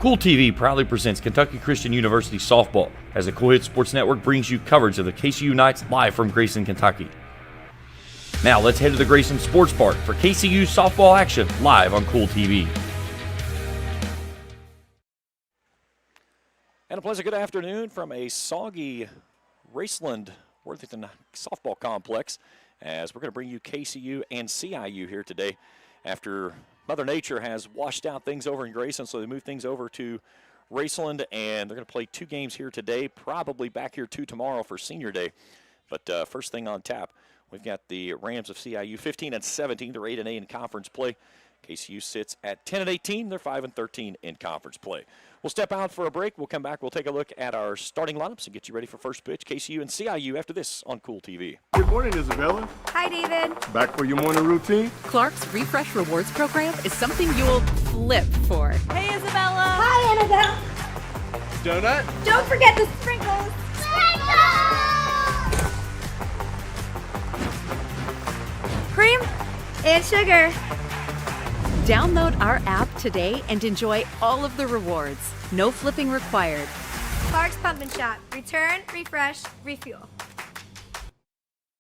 Kool TV proudly presents Kentucky Christian University Softball as the Kool Hit Sports Network brings you coverage of the KCU Knights live from Graceland, Kentucky. Now let's head to the Graceland Sports Park for KCU softball action live on Kool TV. And a pleasant good afternoon from a soggy Raceland Softball Complex as we're going to bring you KCU and CIU here today after Mother Nature has washed out things over in Graceland, so they moved things over to Raceland, and they're going to play 2 games here today, probably back here 2 tomorrow for Senior Day. But first thing on tap, we've got the Rams of CIU 15-17. They're 8-8 in conference play. KCU sits at 10-18. They're 5-13 in conference play. We'll step out for a break. We'll come back. We'll take a look at our starting lineups and get you ready for first pitch. KCU and CIU after this on Kool TV. Good morning, Isabella. Hi, David. Back for your morning routine? Clark's Refresh Rewards program is something you'll flip for. Hey, Isabella. Hi, Annabelle. Donut? Don't forget the sprinkles. Cream and sugar. Download our app today and enjoy all of the rewards. No flipping required. Clark's Pump and Shop. Return, refresh, refuel.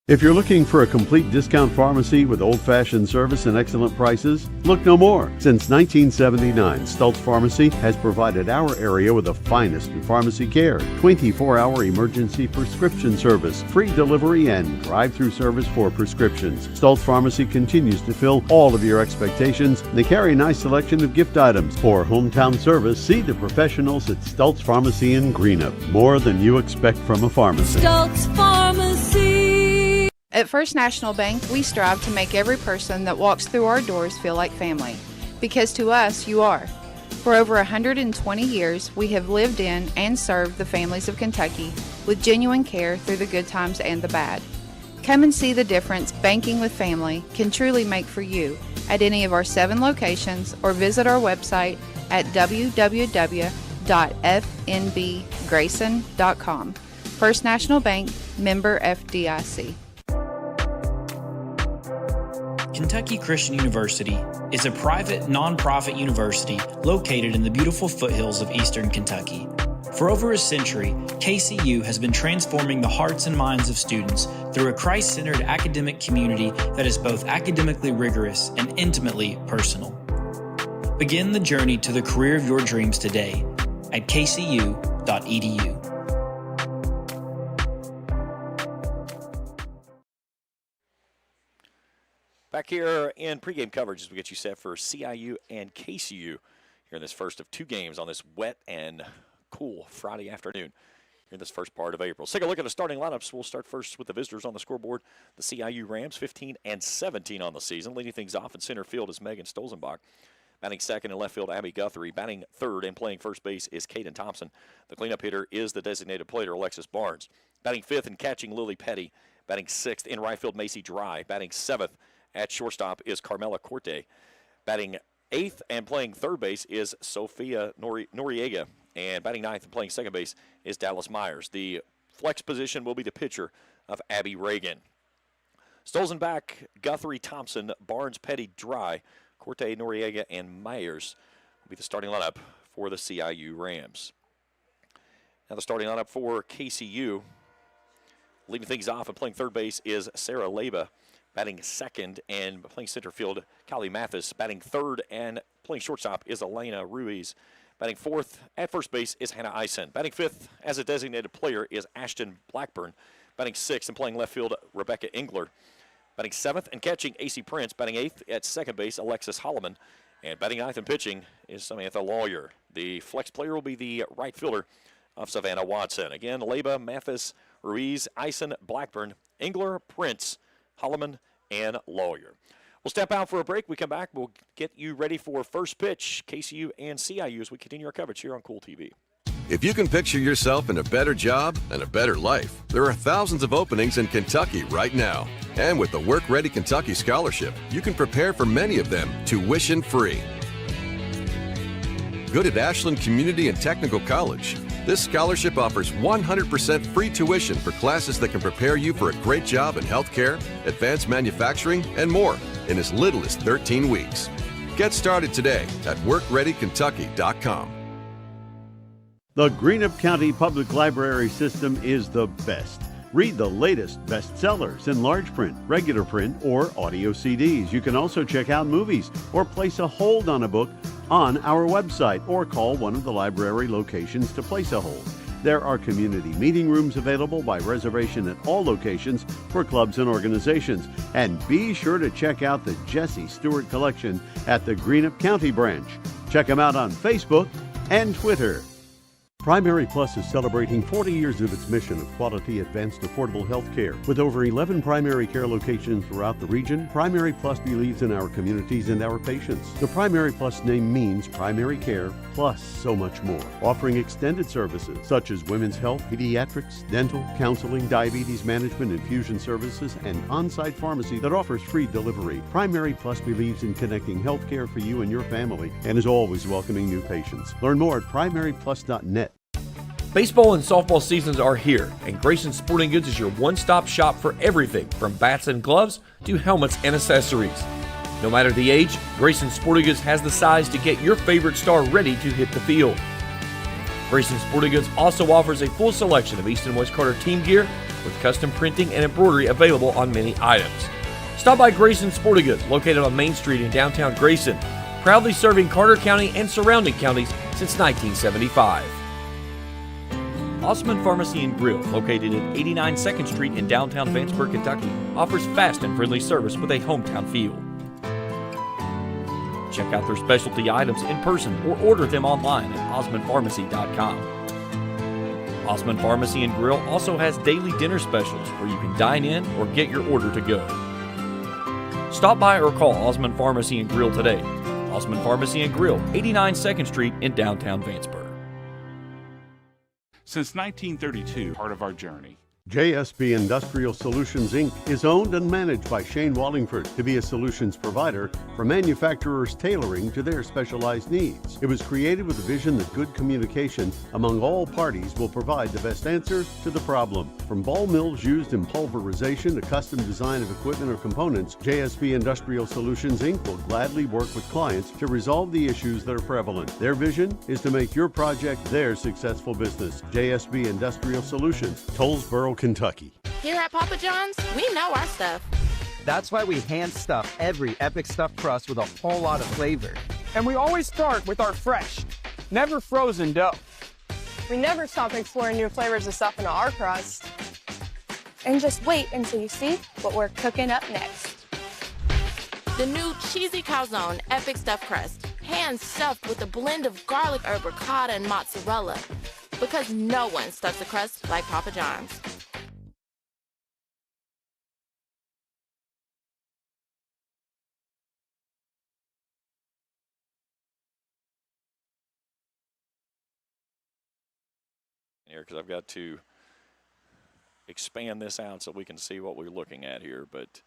If you're looking for a complete discount pharmacy with old-fashioned service and excellent prices, look no more. Since 1979, Stultz Pharmacy has provided our area with the finest in pharmacy care, 24-hour emergency prescription service, free delivery, and drive-through service for prescriptions. Stultz Pharmacy continues to fill all of your expectations. They carry a nice selection of gift items. For hometown service, see the professionals at Stultz Pharmacy in Greenup. More than you expect from a pharmacy. Stultz Pharmacy. At First National Bank, we strive to make every person that walks through our doors feel like family. Because to us, you are. For over 120 years, we have lived in and served the families of Kentucky with genuine care through the good times and the bad. Come and see the difference banking with family can truly make for you at any of our 7 locations or visit our website at www.fnbgrayson.com. First National Bank, member FDIC. Kentucky Christian University is a private, nonprofit university located in the beautiful foothills of eastern Kentucky. For over a century, KCU has been transforming the hearts and minds of students through a Christ-centered academic community that is both academically rigorous and intimately personal. Begin the journey to the career of your dreams today at kcu.edu. Back here in pregame coverage as we get you set for CIU and KCU here in this first of 2 games on this wet and cool Friday afternoon here in this first part of April. Let's take a look at the starting lineups. We'll start first with the visitors on the scoreboard. The CIU Rams 15-17 on the season. Leading things off in center field is Megan Stolzenbach. Batting second in left field, Abby Guthrie. Batting third and playing first base is Kaden Thompson. The cleanup hitter is the designated player, Alexis Barnes. Batting fifth and catching, Lily Petty. Batting sixth in right field, Macy Dry. Batting seventh at shortstop is Carmela Corte. Batting eighth and playing third base is Sophia Noriega. And batting ninth and playing second base is Dallas Myers. The flex position will be the pitcher of Abby Reagan. Stolzenbach, Guthrie, Thompson, Barnes, Petty, Dry, Corte, Noriega, and Myers will be the starting lineup for the CIU Rams. Now the starting lineup for KCU. Leading things off and playing third base is Sarah Leba. Batting second and playing center field, Callie Mathis. Batting third and playing shortstop is Elena Ruiz. Batting fourth at first base is Hannah Eisen. Batting fifth as a designated player is Ashton Blackburn. Batting sixth and playing left field, Rebecca Engler. Batting seventh and catching, AC Prince. Batting eighth at second base, Alexis Holloman. And batting ninth and pitching is Samantha Lawyer. The flex player will be the right fielder of Savannah Watson. Again, Leba, Mathis, Ruiz, Eisen, Blackburn, Engler, Prince, Holloman, and Lawyer. We'll step out for a break. We come back. We'll get you ready for first pitch, KCU and CIU, as we continue our coverage here on Kool TV. If you can picture yourself in a better job and a better life, there are thousands of openings in Kentucky right now. And with the Work Ready Kentucky Scholarship, you can prepare for many of them tuition-free. Good at Ashland Community and Technical College. This scholarship offers 100% free tuition for classes that can prepare you for a great job in healthcare, advanced manufacturing, and more in as little as 13 weeks. Get started today at WorkReadyKentucky.com. The Greenup County Public Library system is the best. Read the latest bestsellers in large print, regular print, or audio CDs. You can also check out movies or place a hold on a book on our website or call one of the library locations to place a hold. There are community meeting rooms available by reservation at all locations for clubs and organizations. And be sure to check out the Jesse Stewart collection at the Greenup County branch. Check them out on Facebook and Twitter. Primary Plus is celebrating 40 years of its mission of quality, advanced, affordable health care. With over 11 primary care locations throughout the region, Primary Plus believes in our communities and our patients. The Primary Plus name means primary care plus so much more, offering extended services such as women's health, pediatrics, dental, counseling, diabetes management, infusion services, and on-site pharmacy that offers free delivery. Primary Plus believes in connecting health care for you and your family and is always welcoming new patients. Learn more at primaryplus.net. Baseball and softball seasons are here, and Grayson Sporting Goods is your one-stop shop for everything from bats and gloves to helmets and accessories. No matter the age, Grayson Sporting Goods has the size to get your favorite star ready to hit the field. Grayson Sporting Goods also offers a full selection of East and West Carter team gear with custom printing and embroidery available on many items. Stop by Grayson Sporting Goods, located on Main Street in downtown Grayson, proudly serving Carter County and surrounding counties since 1975. Osmond Pharmacy and Grill, located at 89 2nd Street in downtown Vanceburg, Kentucky, offers fast and friendly service with a hometown feel. Check out their specialty items in person or order them online at osmondpharmacy.com. Osmond Pharmacy and Grill also has daily dinner specials where you can dine in or get your order to go. Stop by or call Osmond Pharmacy and Grill today. Osmond Pharmacy and Grill, 89 2nd Street in downtown Vanceburg. Since 1932, part of our journey. JSB Industrial Solutions, Inc. is owned and managed by Shane Wallingford to be a solutions provider for manufacturers tailoring to their specialized needs. It was created with the vision that good communication among all parties will provide the best answer to the problem. From ball mills used in pulverization to custom design of equipment or components, JSB Industrial Solutions, Inc. will gladly work with clients to resolve the issues that are prevalent. Their vision is to make your project their successful business. JSB Industrial Solutions, Tollsboro, Kentucky. Here at Papa John's, we know our stuff. That's why we hand stuff every Epic Stuffed Crust with a whole lot of flavor. And we always start with our fresh, never frozen dough. We never stop exploring new flavors of stuff in our crust. And just wait until you see what we're cooking up next. The new cheesy calzone Epic Stuffed Crust, hand stuffed with a blend of garlic herb ricotta and mozzarella. Because no one stuffs a crust like Papa John's. Here, because I've got to expand this out so we can see what we're looking at here, but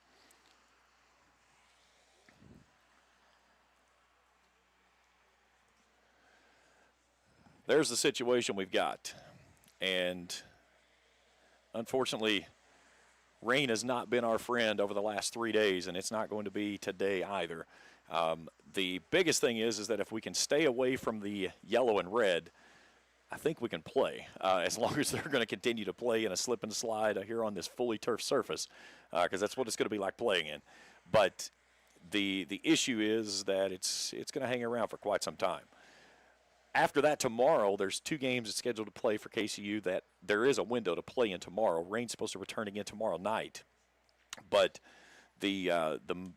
there's the situation we've got. And unfortunately, rain has not been our friend over the last 3 days, and it's not going to be today either. The biggest thing is that if we can stay away from the yellow and red, I think we can play, as long as they're going to continue to play in a slip and slide here on this fully turf surface, because that's what it's going to be like playing in. But the issue is that it's going to hang around for quite some time. After that, tomorrow, there's 2 games that's scheduled to play for KCU that there is a window to play in tomorrow. Rain's supposed to return again tomorrow night. But the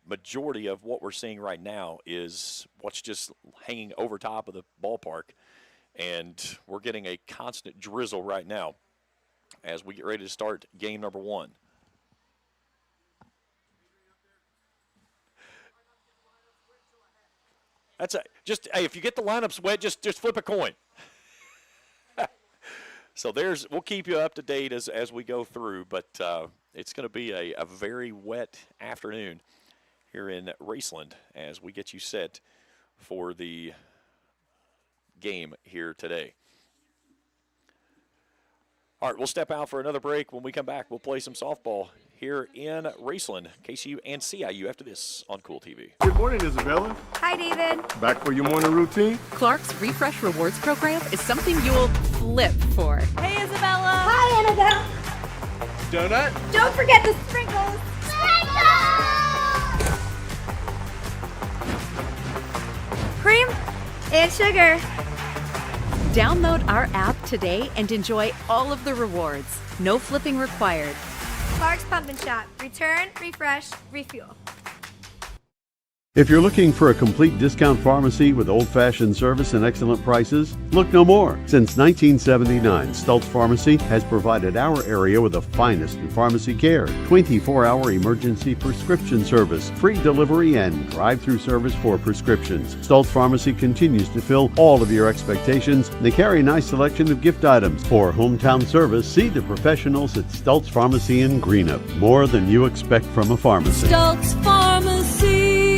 majority of what we're seeing right now is what's just hanging over top of the ballpark. And we're getting a constant drizzle right now as we get ready to start game number 1. That's hey, if you get the lineups wet, just flip a coin. So we'll keep you up to date as we go through, but it's going to be a very wet afternoon here in Raceland as we get you set for the game here today. All right, we'll step out for another break. When we come back, we'll play some softball here in Raceland. KCU and CIU after this on Kool TV. Good morning, Isabella. Hi, David. Back for your morning routine? Clark's Refresh Rewards program is something you'll flip for. Hey, Isabella. Hi, Annabelle. Donut? Don't forget the sprinkles. Cream and sugar. Download our app today and enjoy all of the rewards. No flipping required. Clark's Pump and Shop. Return, refresh, refuel. If you're looking for a complete discount pharmacy with old-fashioned service and excellent prices, look no more. Since 1979, Stultz Pharmacy has provided our area with the finest in pharmacy care, 24-hour emergency prescription service, free delivery, and drive-through service for prescriptions. Stultz Pharmacy continues to fill all of your expectations. They carry a nice selection of gift items. For hometown service, see the professionals at Stultz Pharmacy in Greenup. More than you expect from a pharmacy. Stultz Pharmacy.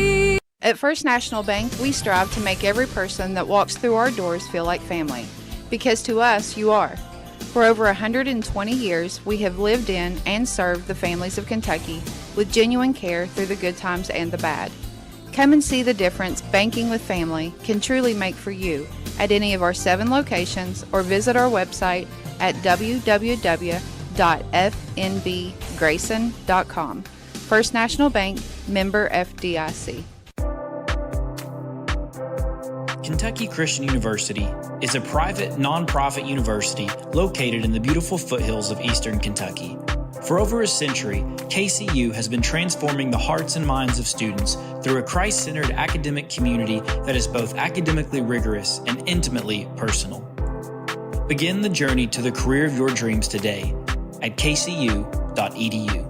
At First National Bank, we strive to make every person that walks through our doors feel like family. Because to us, you are. For over 120 years, we have lived in and served the families of Kentucky with genuine care through the good times and the bad. Come and see the difference banking with family can truly make for you at any of our 7 locations or visit our website at www.fnbgrayson.com. First National Bank, member FDIC. Kentucky Christian University is a private, nonprofit university located in the beautiful foothills of eastern Kentucky. For over a century, KCU has been transforming the hearts and minds of students through a Christ-centered academic community that is both academically rigorous and intimately personal. Begin the journey to the career of your dreams today at kcu.edu.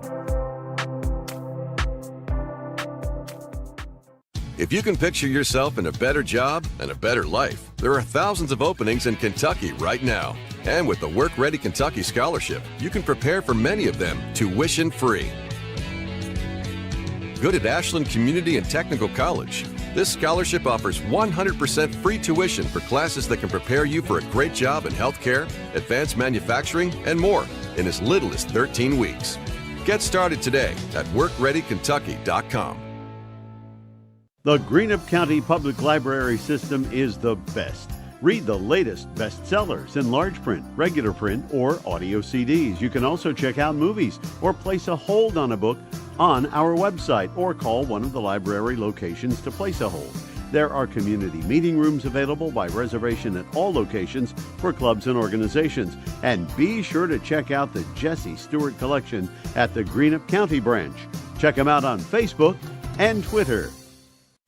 If you can picture yourself in a better job and a better life, there are thousands of openings in Kentucky right now. And with the Work Ready Kentucky Scholarship, you can prepare for many of them tuition-free. Good at Ashland Community and Technical College. This scholarship offers 100% free tuition for classes that can prepare you for a great job in healthcare, advanced manufacturing, and more in as little as 13 weeks. Get started today at workreadykentucky.com. The Greenup County Public Library System is the best. Read the latest bestsellers in large print, regular print, or audio CDs. You can also check out movies or place a hold on a book on our website or call one of the library locations to place a hold. There are community meeting rooms available by reservation at all locations for clubs and organizations. And be sure to check out the Jesse Stewart Collection at the Greenup County branch. Check them out on Facebook and Twitter.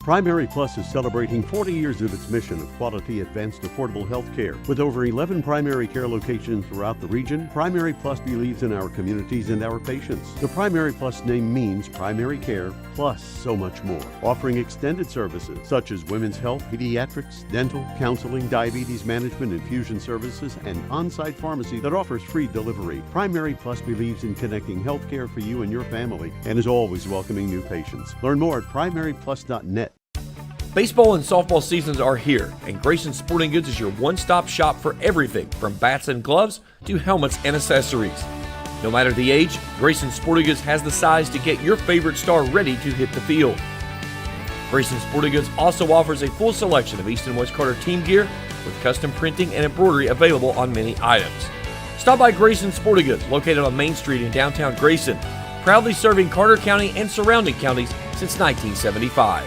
Primary Plus is celebrating 40 years of its mission of quality, advanced, affordable health care. With over 11 primary care locations throughout the region, Primary Plus believes in our communities and our patients. The Primary Plus name means primary care plus so much more. Offering extended services such as women's health, pediatrics, dental, counseling, diabetes management, infusion services, and on-site pharmacy that offers free delivery. Primary Plus believes in connecting health care for you and your family and is always welcoming new patients. Learn more at primaryplus.net. Baseball and softball seasons are here, and Grayson Sporting Goods is your one-stop shop for everything from bats and gloves to helmets and accessories. No matter the age, Grayson Sporting Goods has the size to get your favorite star ready to hit the field. Grayson Sporting Goods also offers a full selection of East and West Carter team gear with custom printing and embroidery available on many items. Stop by Grayson Sporting Goods, located on Main Street in downtown Grayson, proudly serving Carter County and surrounding counties since 1975.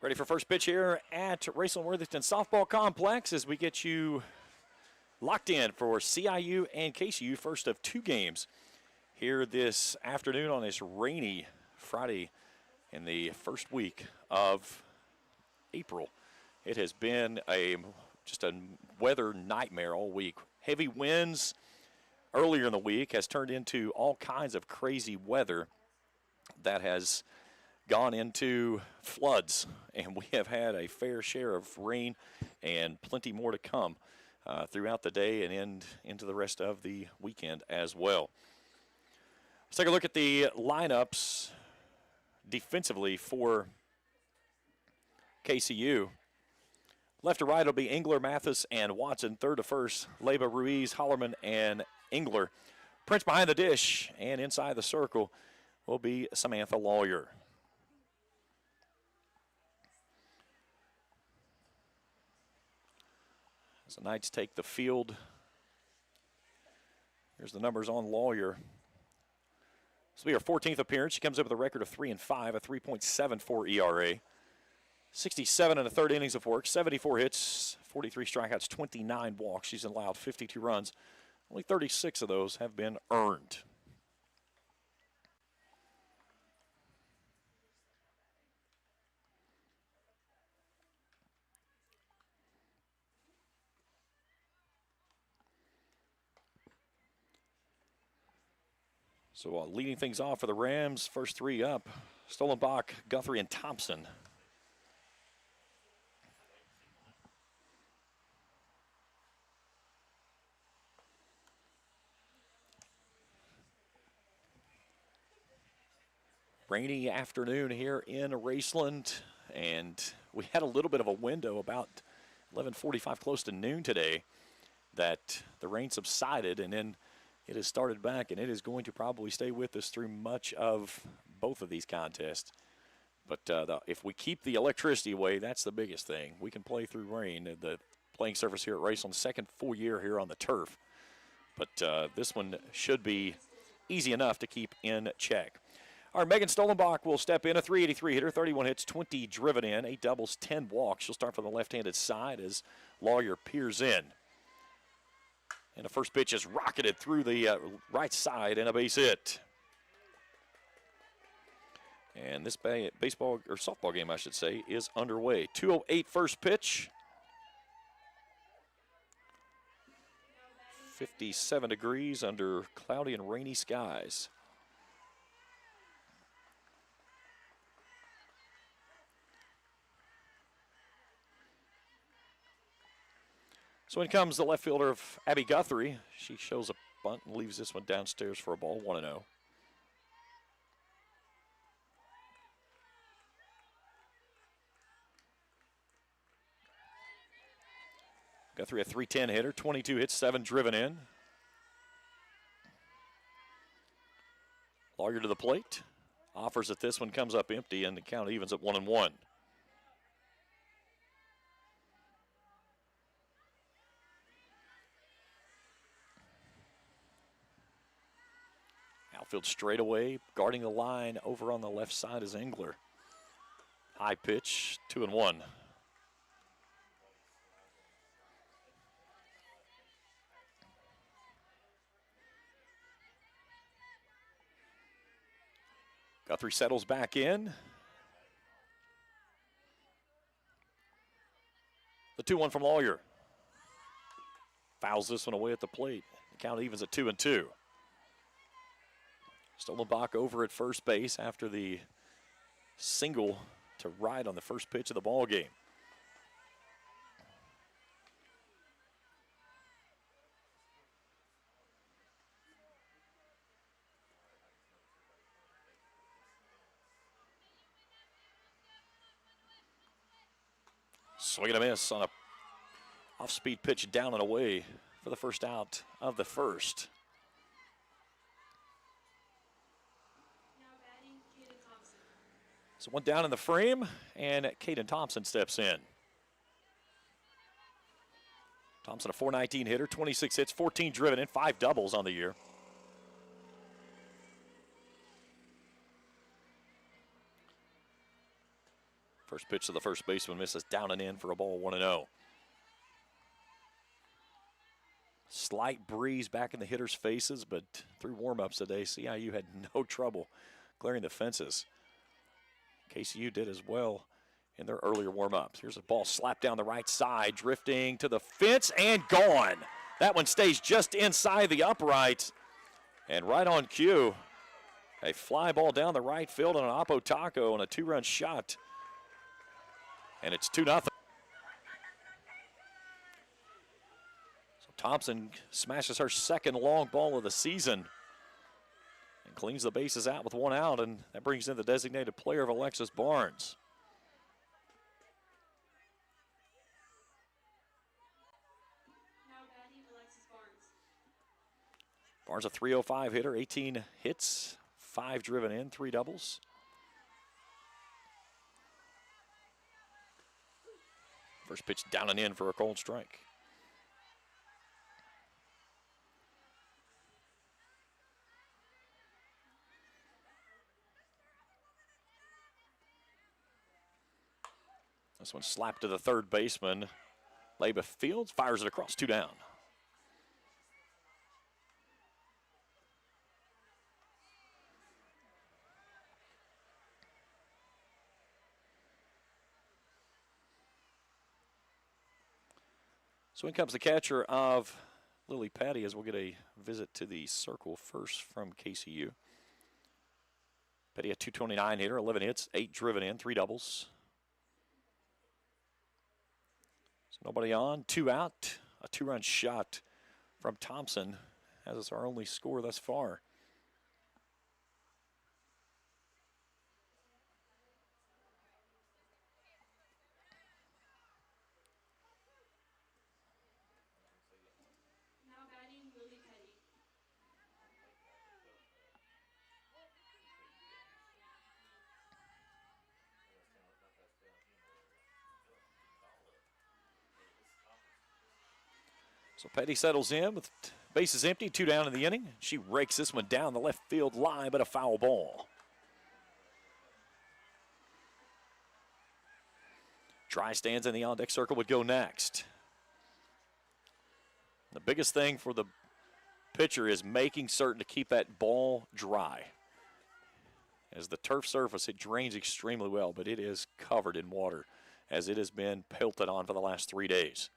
Ready for first pitch here at Raceland Softball Complex as we get you locked in for CIU and KCU, first of two games here this afternoon on this rainy Friday in the first week of April. It has been just a weather nightmare all week. Heavy winds earlier in the week has turned into all kinds of crazy weather that has gone into floods, and we have had a fair share of rain and plenty more to come throughout the day and into the rest of the weekend as well. Let's take a look at the lineups defensively for KCU. Left to right will be Engler, Mathis, and Watson. Third to first, Leba, Ruiz, Hollerman, and Engler. Prince behind the dish, and inside the circle will be Samantha Lawyer. As the Knights take the field, here's the numbers on Lawyer. This will be her 14th appearance. She comes up with a record of 3-5, a 3.74 ERA. 67 and a third innings of work, 74 hits, 43 strikeouts, 29 walks. She's allowed 52 runs. Only 36 of those have been earned. So leading things off for the Rams, first three up, Stolenbach, Guthrie, and Thompson. Rainy afternoon here in Raceland, and we had a little bit of a window about 11:45, close to noon today, that the rain subsided, and then it has started back, and it is going to probably stay with us through much of both of these contests. But if we keep the electricity away, that's the biggest thing. We can play through rain. The playing surface here at Raceland, second full year here on the turf. But this one should be easy enough to keep in check. All right, Megan Stolenbach will step in, a 383 hitter, 31 hits, 20 driven in, 8 doubles, 10 walks. She'll start from the left-handed side as Lawyer peers in. And the first pitch is rocketed through the right side and a base hit. And this baseball or softball game, I should say, is underway. 2:08 first pitch. 57 degrees under cloudy and rainy skies. So in comes the left fielder of Abby Guthrie. She shows a bunt and leaves this one downstairs for a ball, 1-0. Guthrie, a .310 hitter, 22 hits, 7 driven in. Lawyer to the plate. Offers that this one comes up empty, and the count evens at 1-1. Outfield straightaway, guarding the line over on the left side is Engler. High pitch, 2-1. Guthrie settles back in. The 2-1 from Lawyer. Fouls this one away at the plate. The count evens at 2-2. Stolenbach over at first base after the single to right on the first pitch of the ball game. Swing and a miss on a off-speed pitch down and away for the first out of the first. So one down in the frame, and Caden Thompson steps in. Thompson, a .419 hitter, 26 hits, 14 driven in, 5 doubles on the year. First pitch to the first baseman misses down and in for a ball, 1-0. Slight breeze back in the hitters' faces, but through warm-ups today, CIU had no trouble clearing the fences. KCU did as well in their earlier warm-ups. Here's a ball slapped down the right side, drifting to the fence and gone. That one stays just inside the upright and right on cue. A fly ball down the right field on an Oppo Taco on a 2-run shot. And it's 2-0. So Thompson smashes her second long ball of the season and cleans the bases out with 1 out, and that brings in the designated player of Alexis Barnes. Barnes a .305 hitter, 18 hits, 5 driven in, 3 doubles. First pitch down and in for a cold strike. This one slapped to the third baseman. Leba Fields fires it across, 2 down. So in comes the catcher of Lily Patty, as we'll get a visit to the circle first from KCU. Patty a .229 hitter, 11 hits, 8 driven in, 3 doubles. So nobody on, 2 out, a 2-run shot from Thompson, as it's our only score thus far. So Petty settles in with bases empty, 2 down in the inning. She rakes this one down the left field line, but a foul ball. Dry stands in the on-deck circle would go next. The biggest thing for the pitcher is making certain to keep that ball dry. As the turf surface, it drains extremely well, but it is covered in water as it has been pelted on for the last 3 days.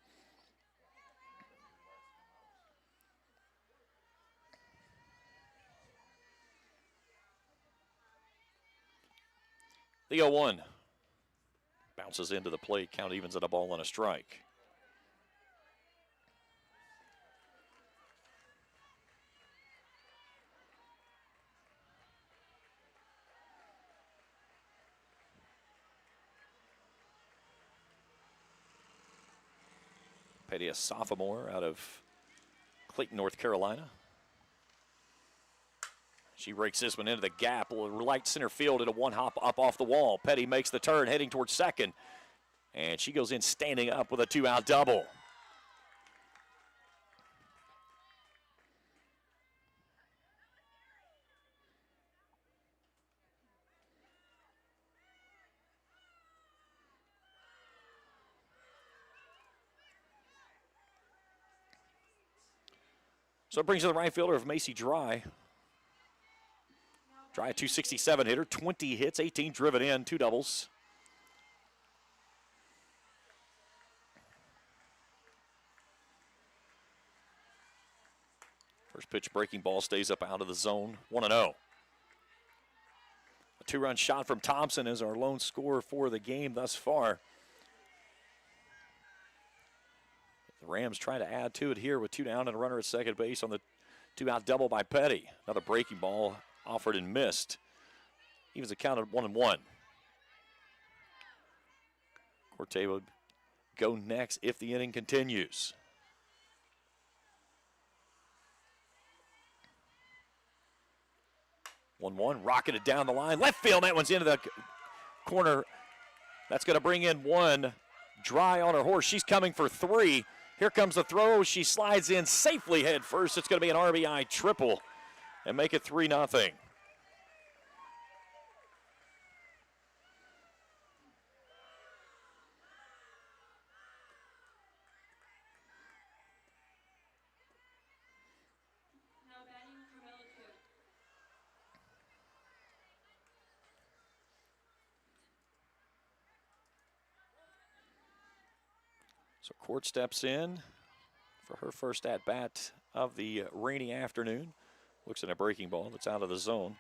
The 0-1 bounces into the plate. Count evens at a ball and a strike. Petty, a sophomore out of Clayton, North Carolina. She rakes this one into the gap, light center field at a 1-hop up off the wall. Petty makes the turn, heading towards second. And she goes in standing up with a 2-out double. So it brings in the right fielder of Macy Dry. Dry, a .267 hitter, 20 hits, 18 driven in, 2 doubles. First pitch breaking ball stays up out of the zone, 1-0. A 2-run shot from Thompson is our lone scorer for the game thus far. The Rams try to add to it here with 2 down and a runner at second base on the 2-out double by Petty. Another breaking ball offered and missed. Evens a count at 1-1. Corte would go next if the inning continues. Rocketed down the line. Left field, that one's into the corner. That's going to bring in 1. Dry on her horse. She's coming for 3. Here comes the throw. She slides in safely head first. It's going to be an RBI triple and make it 3-0. So Court steps in for her first at-bat of the rainy afternoon. Looks at a breaking ball that's out of the zone.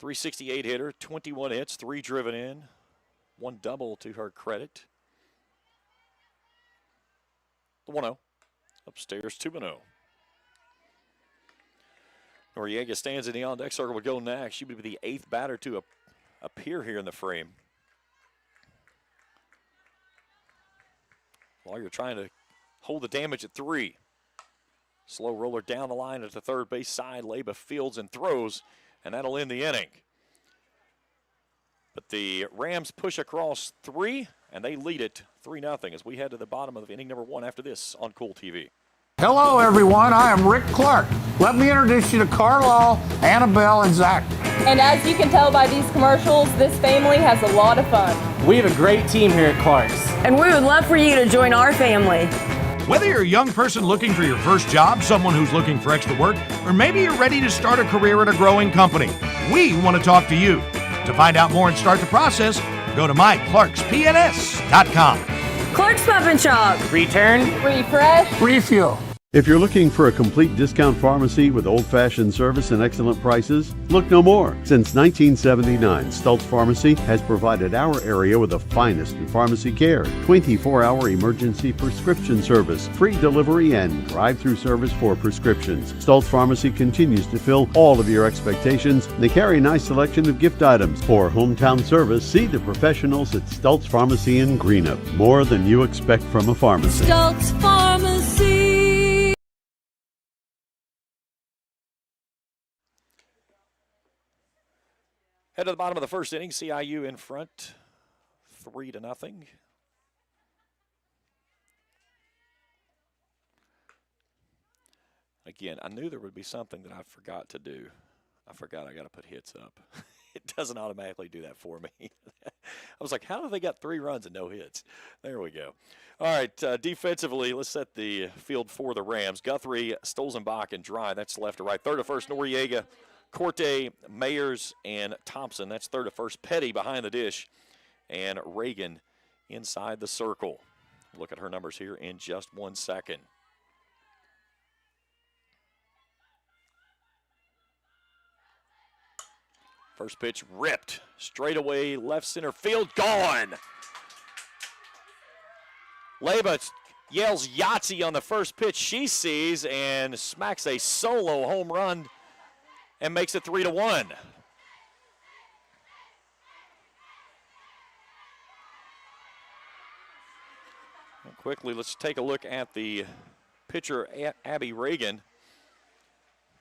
368 hitter, 21 hits, 3 driven in, 1 double to her credit. The 1-0. Upstairs 2-0. Noriega stands in the on-deck circle with Go next. She would be the 8th batter to appear here in the frame. While you're trying to hold the damage at 3. Slow roller down the line at the third base side. Leba fields and throws, and that'll end the inning. But the Rams push across 3, and they lead it 3-0 as we head to the bottom of inning number 1 after this on Kool TV. Hello, everyone. I am Rick Clark. Let me introduce you to Carlisle, Annabelle, and Zach. And as you can tell by these commercials, this family has a lot of fun. We have a great team here at Clark's. And we would love for you to join our family. Whether you're a young person looking for your first job, someone who's looking for extra work, or maybe you're ready to start a career at a growing company, we want to talk to you. To find out more and start the process, go to myclarkspns.com. Clark's Pop and Shop. Return, refresh, refuel. If you're looking for a complete discount pharmacy with old-fashioned service and excellent prices, look no more. Since 1979, Stultz Pharmacy has provided our area with the finest in pharmacy care, 24-hour emergency prescription service, free delivery, and drive-through service for prescriptions. Stultz Pharmacy continues to fill all of your expectations. They carry a nice selection of gift items. For hometown service, see the professionals at Stultz Pharmacy in Greenup. More than you expect from a pharmacy. Stultz Pharmacy. Head to the bottom of the first inning. CIU in front, 3-0. Again, I knew there would be something that I forgot to do. I forgot I got to put hits up. It doesn't automatically do that for me. I was like, how do they got 3 runs and no hits? There we go. All right, defensively, let's set the field for the Rams. Guthrie, Stolzenbach, and Dry. That's left to right. Third to first, Noriega, Corte, Mayers, and Thompson. That's third to first. Petty behind the dish, and Reagan inside the circle. Look at her numbers here in just 1 second. First pitch ripped straight away, left center field, gone. Leba yells Yahtzee on the first pitch she sees and smacks a solo home run and makes it 3-1. Quickly, let's take a look at the pitcher, Abby Reagan.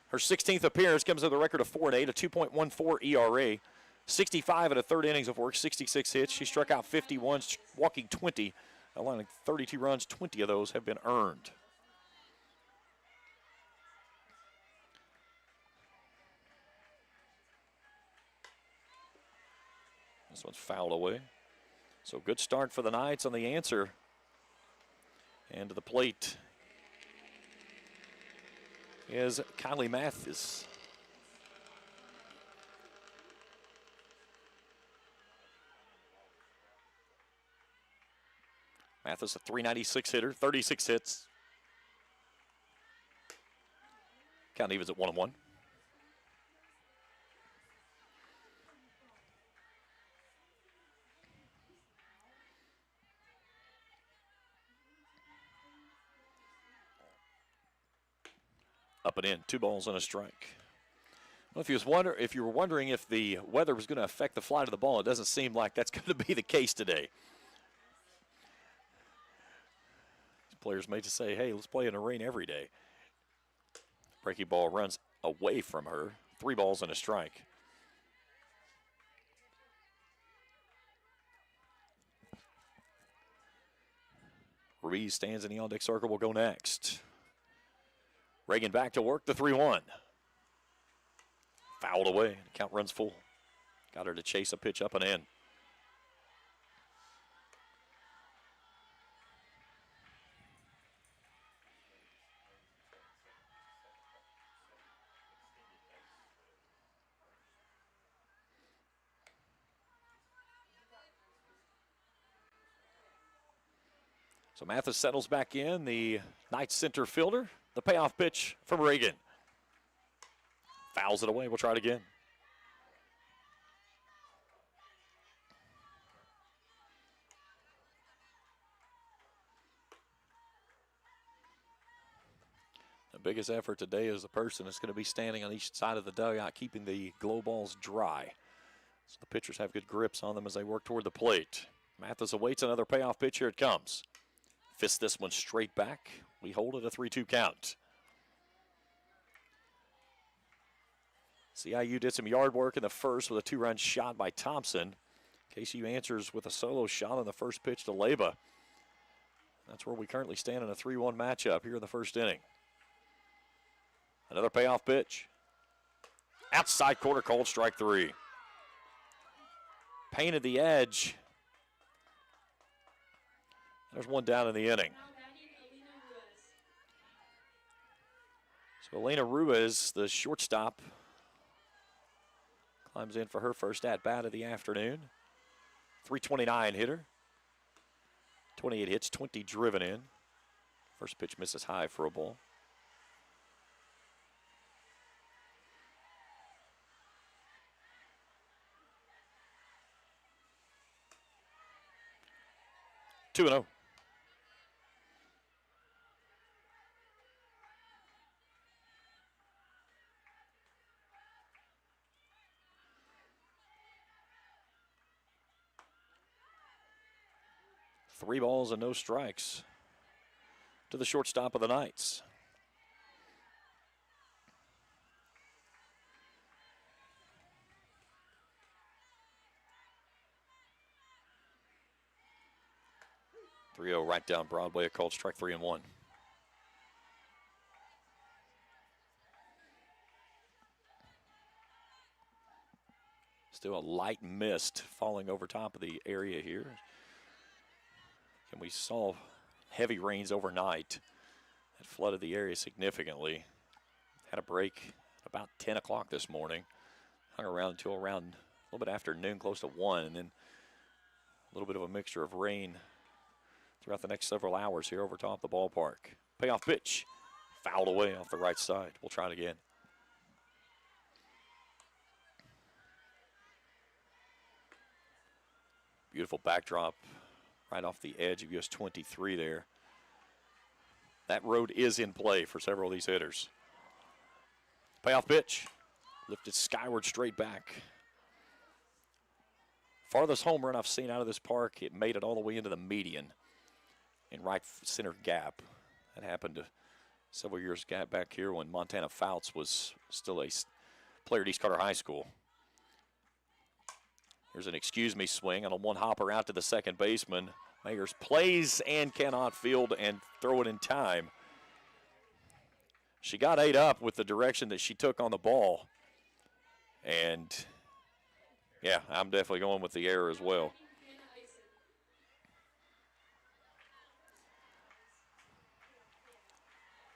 Her 16th appearance comes with a record of 4-8, a 2.14 ERA, 65 and a third innings of work, 66 hits. She struck out 51, walking 20, allowing 32 runs. 20 of those have been earned. This one's fouled away. So good start for the Knights on the answer. And to the plate is Kylie Mathis. Mathis, a .396 hitter, 36 hits. Count evens at 1-1. Up and in, 2 balls and a strike. Well, if you were wondering if the weather was going to affect the flight of the ball, it doesn't seem like that's going to be the case today. Players may just say, hey, let's play in the rain every day. Breaking ball runs away from her. 3 balls and a strike. Ruiz stands in the on-deck circle. Will go next. Reagan back to work, the 3-1. Fouled away. Count runs full. Got her to chase a pitch up and in. So Mathis settles back in, the Knights center fielder. The payoff pitch from Reagan. Fouls it away. We'll try it again. The biggest effort today is the person that's going to be standing on each side of the dugout, keeping the glow balls dry. So the pitchers have good grips on them as they work toward the plate. Mathis awaits another payoff pitch. Here it comes. Fist this one straight back. We hold it a 3-2 count. CIU did some yard work in the first with a 2-run shot by Thompson. KCU answers with a solo shot on the first pitch to Leba. That's where we currently stand in a 3-1 matchup here in the first inning. Another payoff pitch. Outside corner, called strike 3. Painted the edge. There's one down in the inning. So Elena Ruiz, the shortstop, climbs in for her first at-bat of the afternoon. 329 hitter. 28 hits, 20 driven in. First pitch misses high for a ball. Two and 0. Three balls and no strikes to the shortstop of the Knights. .30 right down Broadway, a called strike 3-1. Still a light mist falling over top of the area here. And we saw heavy rains overnight that flooded the area significantly. Had a break about 10 o'clock this morning. Hung around until around a little bit after noon, close to 1, and then a little bit of a mixture of rain throughout the next several hours here over top the ballpark. Payoff pitch, fouled away off the right side. We'll try it again. Beautiful backdrop right off the edge of US 23 there. That road is in play for several of these hitters. Payoff pitch, lifted skyward straight back. Farthest home run I've seen out of this park, it made it all the way into the median in right center gap. That happened several years back here when Montana Fouts was still a player at East Carter High School. Here's an excuse me swing on a one hopper out to the second baseman. Mayers plays and cannot field and throw it in time. She got ate up with the direction that she took on the ball. And yeah, I'm definitely going with the error as well.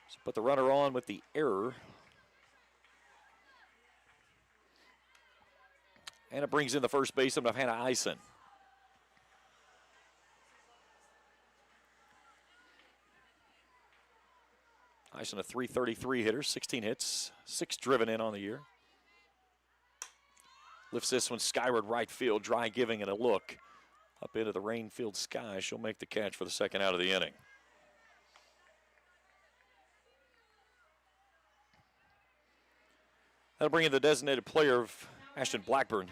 So put the runner on with the error. And it brings in the first baseman of Hannah Eisen. Eisen, a .333 hitter, 16 hits, 6 driven in on the year. Lifts this one skyward right field, dry giving it a look up into the rain-filled sky. She'll make the catch for the second out of the inning. That'll bring in the designated player of Ashton Blackburn.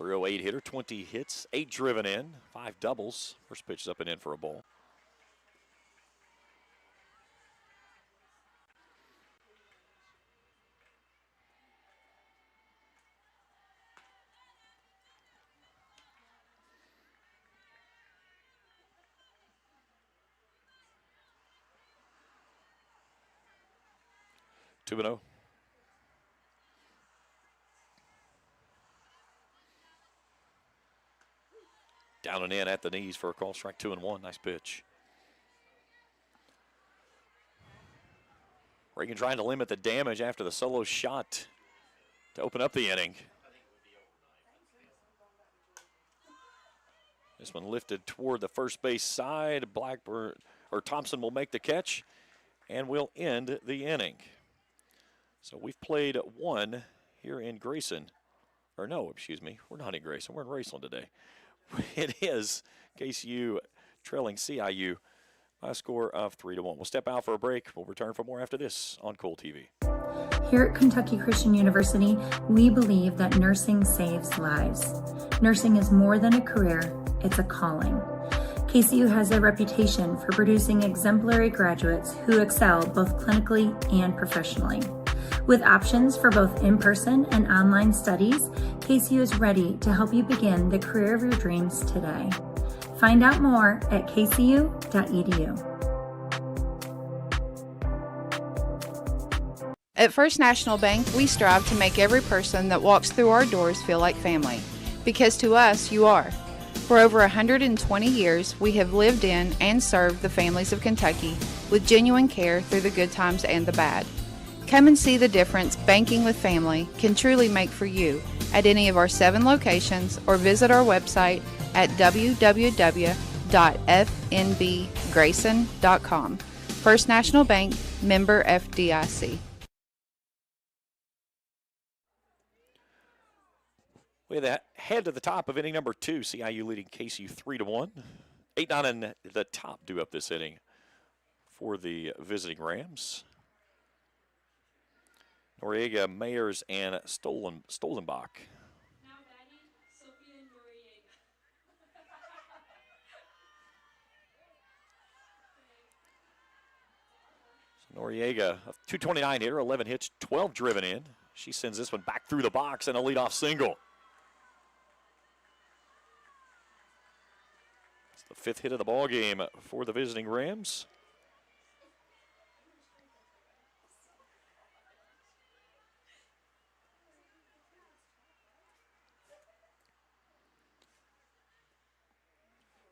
.308 hitter, 20 hits, 8 driven in, 5 doubles. First pitch is up and in for a ball. Two and 0. Down and in at the knees for a call strike 2-1. Nice pitch. Reagan trying to limit the damage after the solo shot to open up the inning. This one lifted toward the first base side. Thompson will make the catch and will end the inning. So we've played one here in Grayson. Or no, excuse me, we're not in Grayson. We're in Raceland today. It is KCU trailing CIU by a score of 3-1. We'll step out for a break. We'll return for more after this on Kool TV. Here at Kentucky Christian University, we believe that nursing saves lives. Nursing is more than a career, it's a calling. KCU has a reputation for producing exemplary graduates who excel both clinically and professionally. With options for both in-person and online studies, KCU is ready to help you begin the career of your dreams today. Find out more at kcu.edu. At First National Bank, we strive to make every person that walks through our doors feel like family. Because to us, you are. For over 120 years, we have lived in and served the families of Kentucky with genuine care through the good times and the bad. Come and see the difference banking with family can truly make for you at any of our 7 locations or visit our website at www.fnbgrayson.com. First National Bank, member FDIC. We head to the top of inning number 2. CIU leading KCU 3-1. 8-9 in the top due up this inning for the visiting Rams. Noriega, Mayers, and Stolzenbach. Noriega, a .229 hitter, 11 hits, 12 driven in. She sends this one back through the box and a leadoff single. It's the 5th hit of the ball game for the visiting Rams.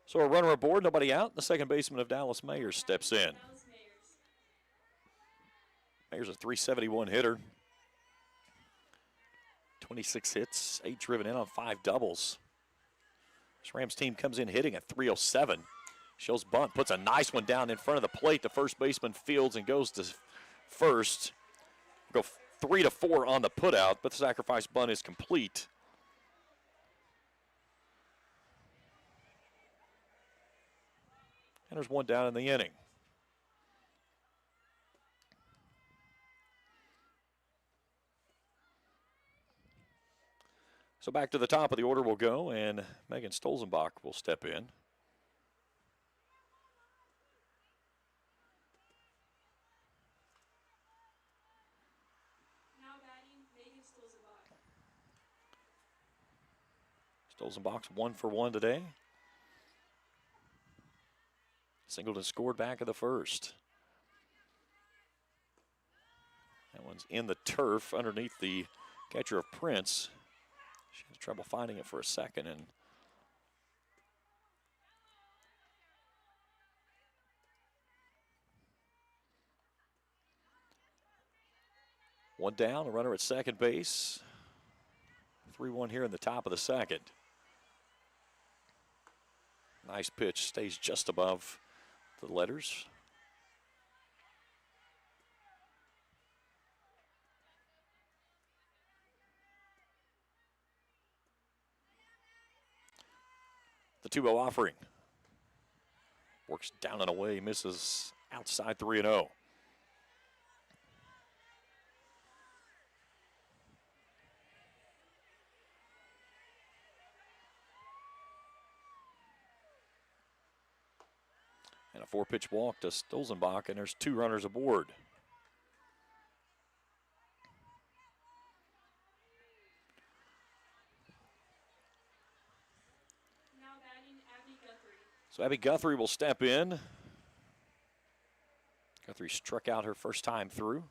So a runner aboard, nobody out. The second baseman of Dallas Mayers steps in. Mayers a .371 hitter. 26 hits, 8 driven in on 5 doubles. This Rams team comes in hitting at .307. Shows bunt, puts a nice one down in front of the plate. The first baseman fields and goes to first. Go 3-4 on the putout, but the sacrifice bunt is complete. And there's one down in the inning. So back to the top of the order we'll go, and Megan Stolzenbach will step in. Now batting, Megan Stolzenbach's 1 for 1 today. Singleton scored back of the first. That one's in the turf underneath the catcher of Prince. She has trouble finding it for a second, and one down, a runner at second base. 3-1 here in the top of the second. Nice pitch, stays just above the letters. The 2-0 offering. Works down and away, misses outside 3-0. And a 4-pitch walk to Stolzenbach, and there's 2 runners aboard. So Abby Guthrie will step in. Guthrie struck out her first time through.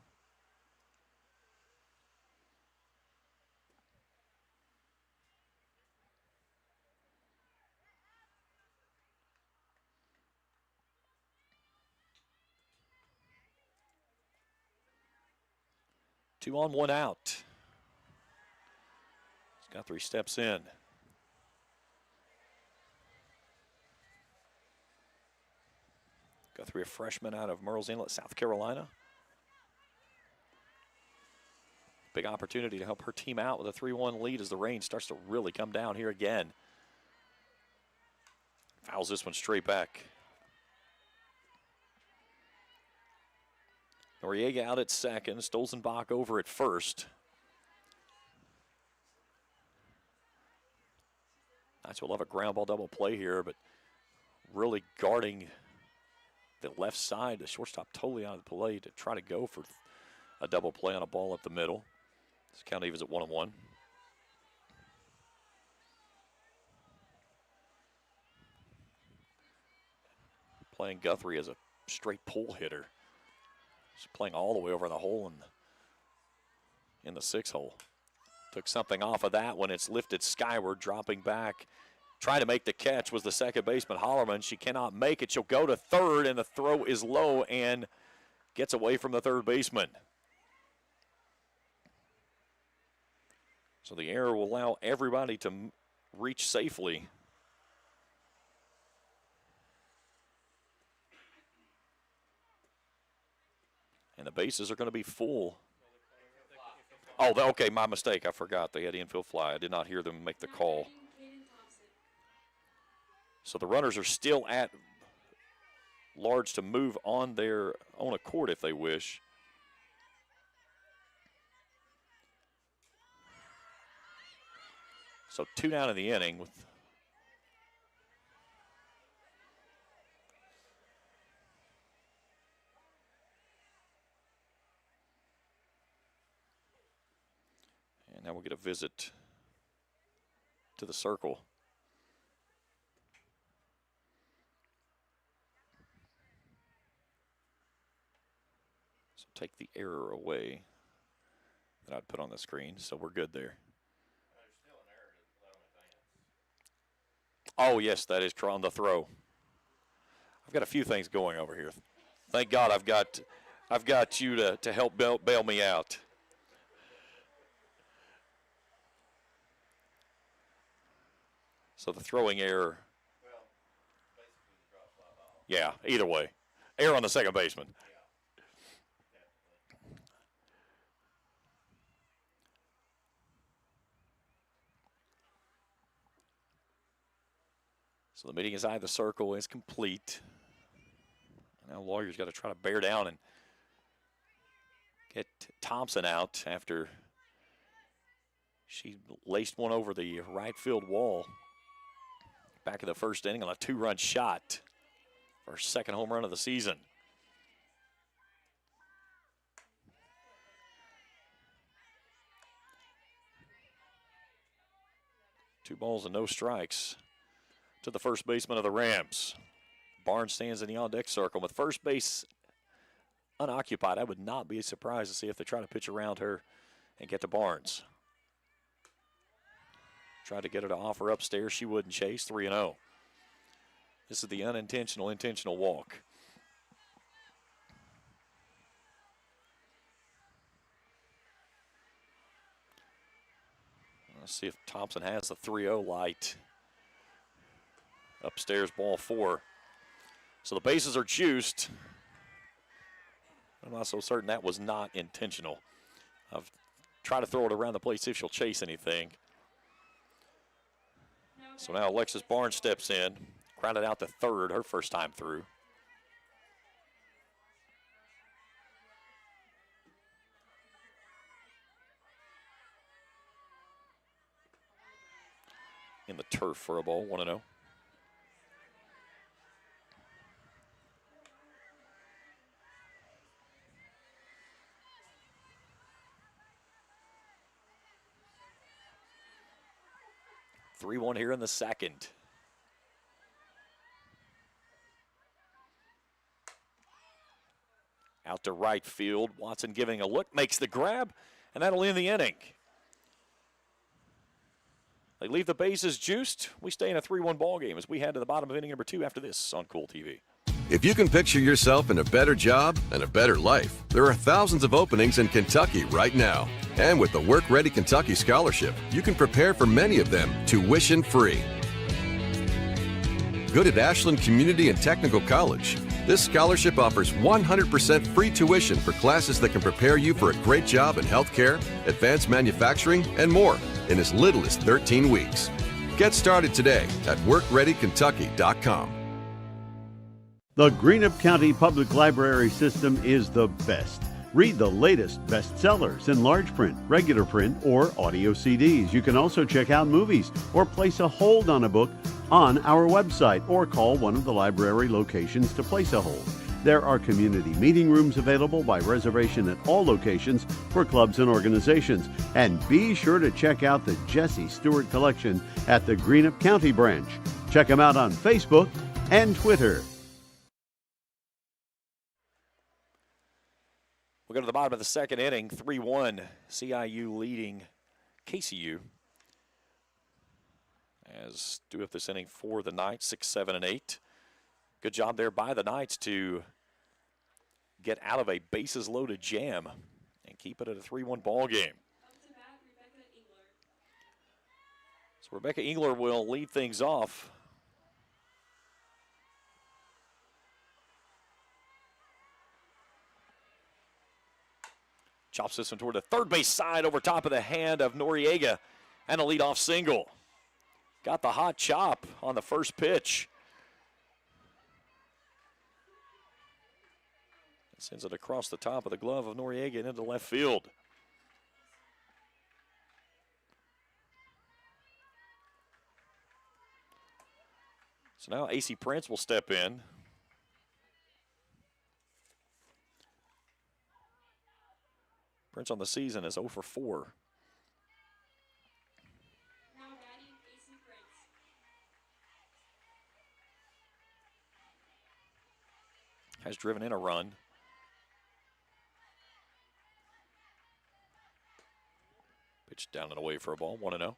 2 on, 1 out. Guthrie steps in. Guthrie, a freshman out of Murrells Inlet, South Carolina. Big opportunity to help her team out with a 3-1 lead as the rain starts to really come down here again. Fouls this one straight back. Noriega out at second, Stolzenbach over at first. Knights will have a ground ball double play here, but really guarding the left side, the shortstop totally out of the play to try to go for a double play on a ball up the middle. This count evens at 1-1. Playing Guthrie as a straight pull hitter. He's playing all the way over in the hole in the 6 hole. Took something off of that when it's lifted skyward, dropping back. Trying to make the catch was the second baseman, Hollerman. She cannot make it. She'll go to third, and the throw is low and gets away from the third baseman. So the error will allow everybody to reach safely. And the bases are going to be full. Oh, okay, my mistake. I forgot they had infield fly. I did not hear them make the call. So the runners are still at large to move on their own accord if they wish. So 2 down in the inning with and now we'll get a visit to the circle. So take the error away that I'd put on the screen, so we're good there. Oh, yes, that is on the throw. I've got a few things going over here. Thank God I've got you to help bail me out. So the throwing error. Yeah, either way. Error on the second baseman. So the meeting inside the circle is complete. Now Lawyer's got to try to bear down and get Thompson out after she laced one over the right field wall. Back of the first inning on a 2-run shot for her second home run of the season. Two balls and no strikes to the first baseman of the Rams. Barnes stands in the on-deck circle with first base unoccupied. I would not be surprised to see if they try to pitch around her and get to Barnes. Tried to get her to offer upstairs. She wouldn't chase. 3-0. This is the intentional walk. Let's see if Thompson has the 3-0 light. Upstairs, ball 4. So the bases are juiced. I'm not so certain that was not intentional. I've tried to throw it around the plate, see if she'll chase anything. So now Alexis Barnes steps in, grounded out to third, her first time through. In the turf for a ball, 1-0. (3-1) here in the second. Out to right field. Watson giving a look, makes the grab, and that'll end the inning. They leave the bases juiced. We stay in a 3-1 ball game as we head to the bottom of inning number 2 after this on Kool TV. If you can picture yourself in a better job and a better life, there are thousands of openings in Kentucky right now. And with the Work Ready Kentucky Scholarship, you can prepare for many of them tuition-free. Good at Ashland Community and Technical College. This scholarship offers 100% free tuition for classes that can prepare you for a great job in healthcare, advanced manufacturing, and more in as little as 13 weeks. Get started today at workreadykentucky.com. The Greenup County Public Library system is the best. Read the latest bestsellers in large print, regular print, or audio CDs. You can also check out movies or place a hold on a book on our website or call one of the library locations to place a hold. There are community meeting rooms available by reservation at all locations for clubs and organizations. And be sure to check out the Jesse Stewart collection at the Greenup County branch. Check them out on Facebook and Twitter. We'll go to the bottom of the second inning, 3-1, CIU leading KCU. As do up this inning for the Knights, 6, 7, and 8. Good job there by the Knights to get out of a bases-loaded jam and keep it at a 3-1 ball game. So Rebecca Engler will lead things off. Chops this one toward the third base side over top of the hand of Noriega, and a leadoff single. Got the hot chop on the first pitch. Sends it across the top of the glove of Noriega and into left field. So now AC Prince will step in. Prince on the season is 0 for 4. Has driven in a run. Pitched down and away for a ball, 1-0.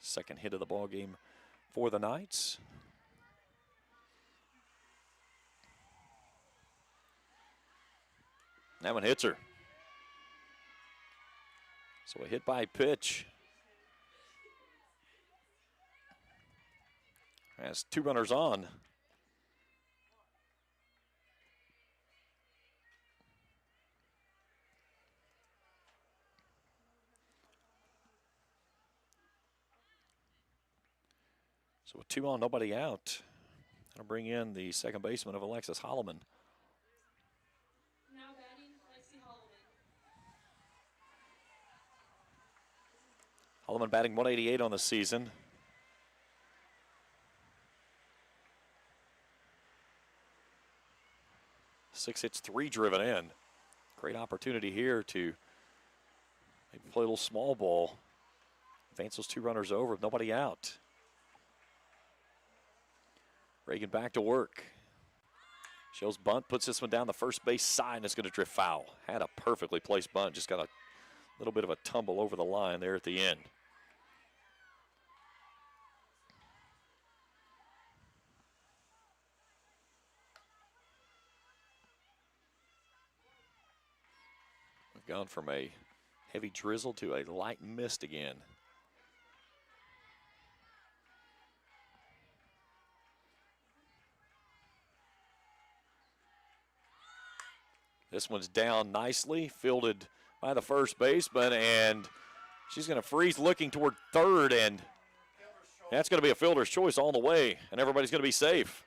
Second hit of the ball game for the Knights. That one hits her. So a hit by pitch. Has two runners on. So with 2 on, nobody out. That'll bring in the second baseman of Alexis Holloman. Holloman batting 188 on the season. Six hits, 3 driven in. Great opportunity here to maybe play a little small ball. Advance those 2 runners over with nobody out. Reagan back to work. Shows bunt, puts this one down the first base side, and it's going to drift foul. Had a perfectly placed bunt, just got a little bit of a tumble over the line there at the end. We've gone from a heavy drizzle to a light mist again. This one's down nicely, fielded by the first baseman, and she's going to freeze looking toward third, and that's going to be a fielder's choice all the way, and everybody's going to be safe.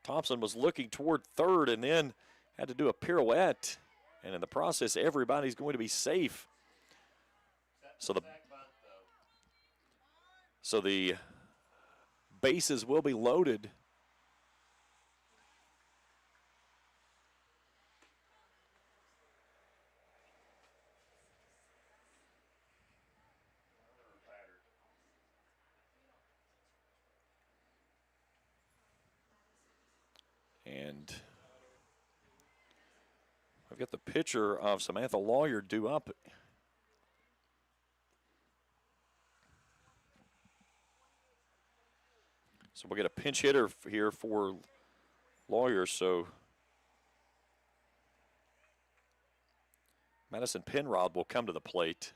Thompson was looking toward third and then had to do a pirouette, and in the process, everybody's going to be safe. So the bases will be loaded. And I've got the picture of Samantha Lawyer due up. So we'll get a pinch hitter here for Lawyers. So Madison Penrod will come to the plate.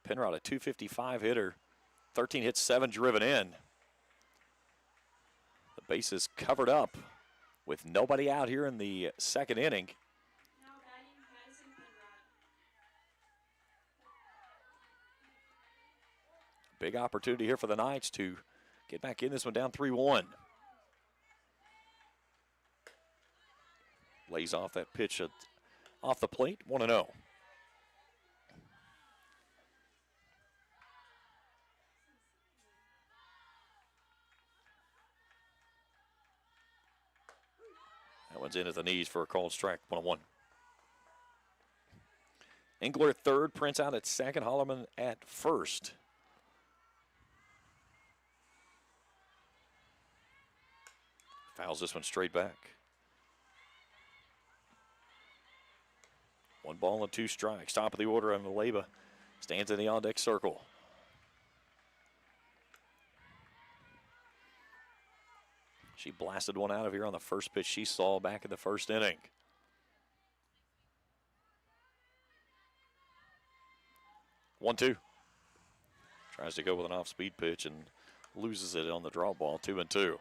Penrod, a .255 hitter, 13 hits, 7 driven in. The base is covered up with nobody out here in the second inning. Big opportunity here for the Knights to get back in this one down 3-1. Lays off that pitch off the plate, 1-0. That one's in at the knees for a called strike, 1-1. Engler at third, Prince out at second, Holloman at first. Fouls this one straight back. 1 ball and 2 strikes. Top of the order, and Leba stands in the on-deck circle. She blasted one out of here on the first pitch she saw back in the first inning. One, 2. Tries to go with an off-speed pitch and loses it on the draw ball, 2-2.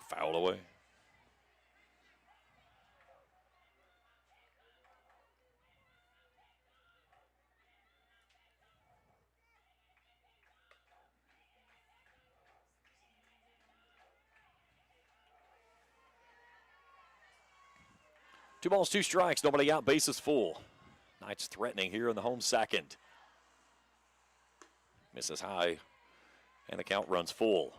Fouled away. Two balls, 2 strikes, nobody out, bases full. Knights threatening here in the home second. Misses high, and the count runs full.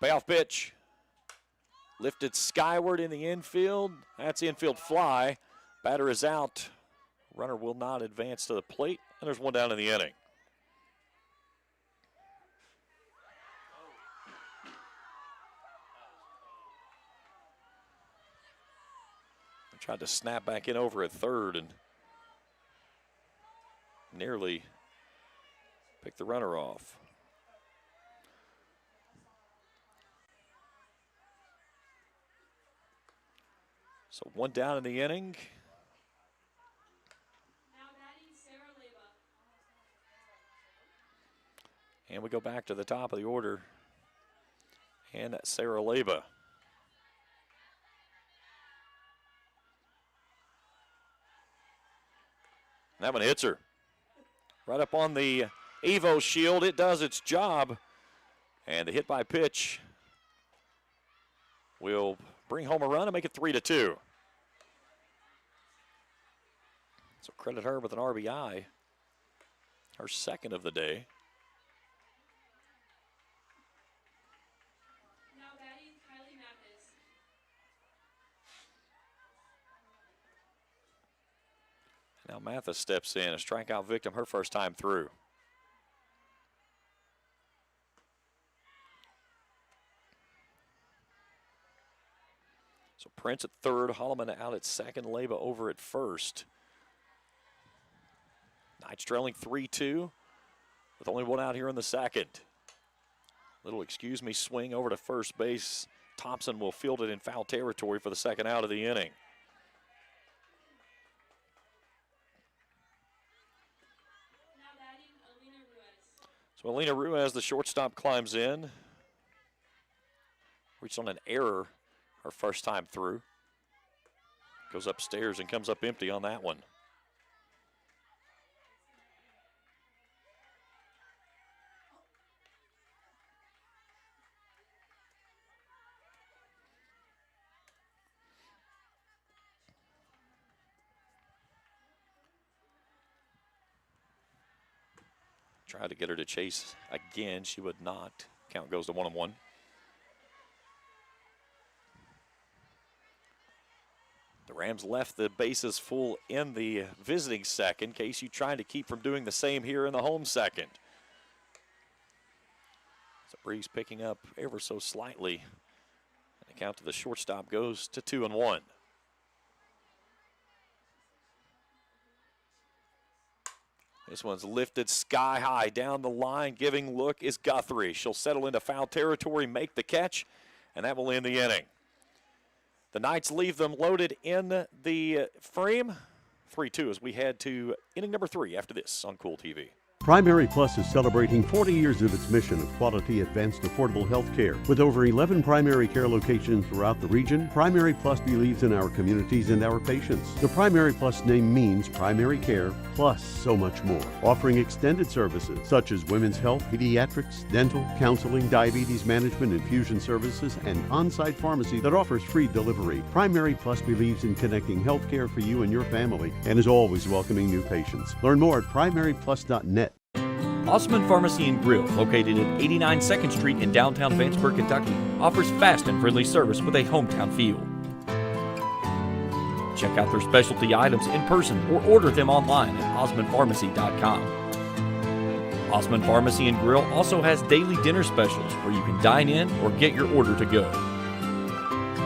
Payoff pitch. Lifted skyward in the infield. That's infield fly. Batter is out. Runner will not advance to the plate, and there's one down in the inning. They tried to snap back in over at third and nearly picked the runner off. So one down in the inning. And we go back to the top of the order. And that's Sarah Leba. That one hits her. Right up on the Evo shield. It does its job. And the hit by pitch will bring home a run and make it 3-2. So credit her with an RBI. Her second of the day. Now Mathis steps in, a strikeout victim, her first time through. So Prince at third, Holloman out at second, Leba over at first. Knights trailing 3-2 with only one out here in the second. Little excuse me swing over to first base. Thompson will field it in foul territory for the second out of the inning. So Alina Ruiz, the shortstop, climbs in. Reached on an error her first time through. Goes upstairs and comes up empty on that one. Tried to get her to chase again. She would not. Count goes to 1-1. The Rams left the bases full in the visiting second. KCU trying to keep from doing the same here in the home second. So breeze picking up ever so slightly. And the count to the shortstop goes to 2-1. This one's lifted sky high down the line. Giving look is Guthrie. She'll settle into foul territory, make the catch, and that will end the inning. The Knights leave them loaded in the frame. 3-2 as we head to inning number 3 after this on Kool TV. Primary Plus is celebrating 40 years of its mission of quality, advanced, affordable health care. With over 11 primary care locations throughout the region, Primary Plus believes in our communities and our patients. The Primary Plus name means primary care plus so much more. Offering extended services such as women's health, pediatrics, dental, counseling, diabetes management, infusion services, and on-site pharmacy that offers free delivery. Primary Plus believes in connecting health care for you and your family and is always welcoming new patients. Learn more at primaryplus.net. Osman Pharmacy and Grill, located at 89 2nd Street in downtown Vanceburg, Kentucky, offers fast and friendly service with a hometown feel. Check out their specialty items in person or order them online at osmanpharmacy.com. Osman Pharmacy and Grill also has daily dinner specials where you can dine in or get your order to go.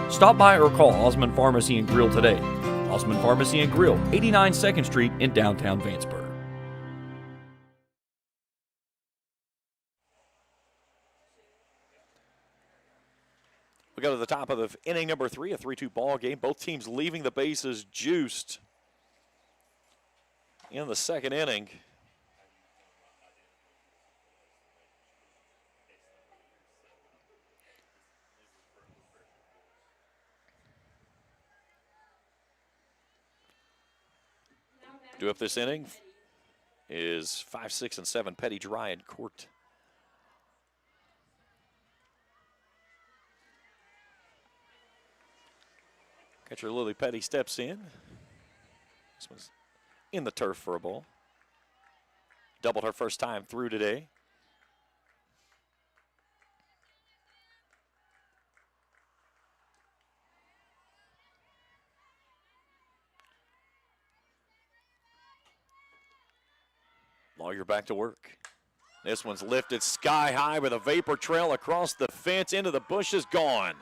Stop by or call Osman Pharmacy and Grill today. Osman Pharmacy and Grill, 89 2nd Street in downtown Vanceburg. We go to the top of the inning number 3, a 3-2 ball game. Both teams leaving the bases juiced in the second inning. Due up this inning is 5, 6, and 7 Petty Dry in court. Catcher Lily Petty steps in. This one's in the turf for a ball. Doubled her first time through today. Lawyer back to work. This one's lifted sky high with a vapor trail across the fence into the bushes, gone.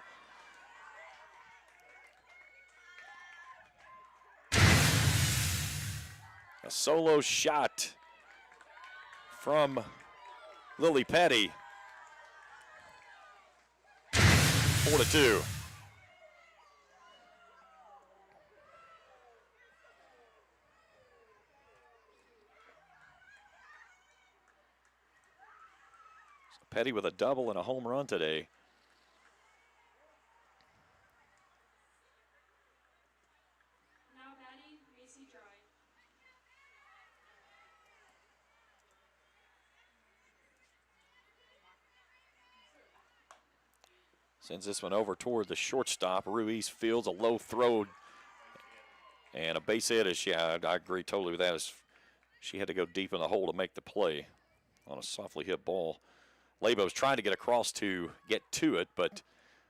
A solo shot from Lily Petty. 4-2. So Petty with a double and a home run today. Sends this one over toward the shortstop. Ruiz fields a low throw and a base hit. I agree totally with that. She had to go deep in the hole to make the play on a softly hit ball. Labo's trying to get across to get to it, but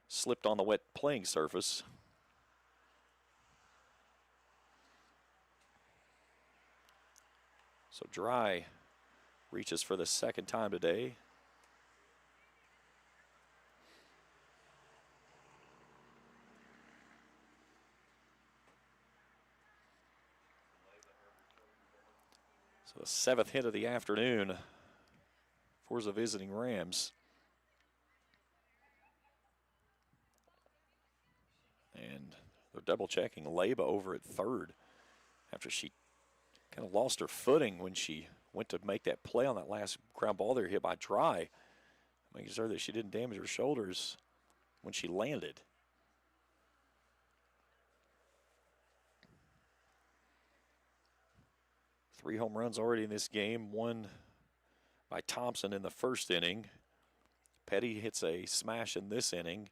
slipped on the wet playing surface. So Dry reaches for the second time today. So the 7th hit of the afternoon for the visiting Rams. And they're double checking Leba over at third after she kind of lost her footing when she went to make that play on that last ground ball there hit by Dry, making sure that she didn't damage her shoulders when she landed. Three home runs already in this game, one by Thompson in the first inning. Petty hits a smash in this inning.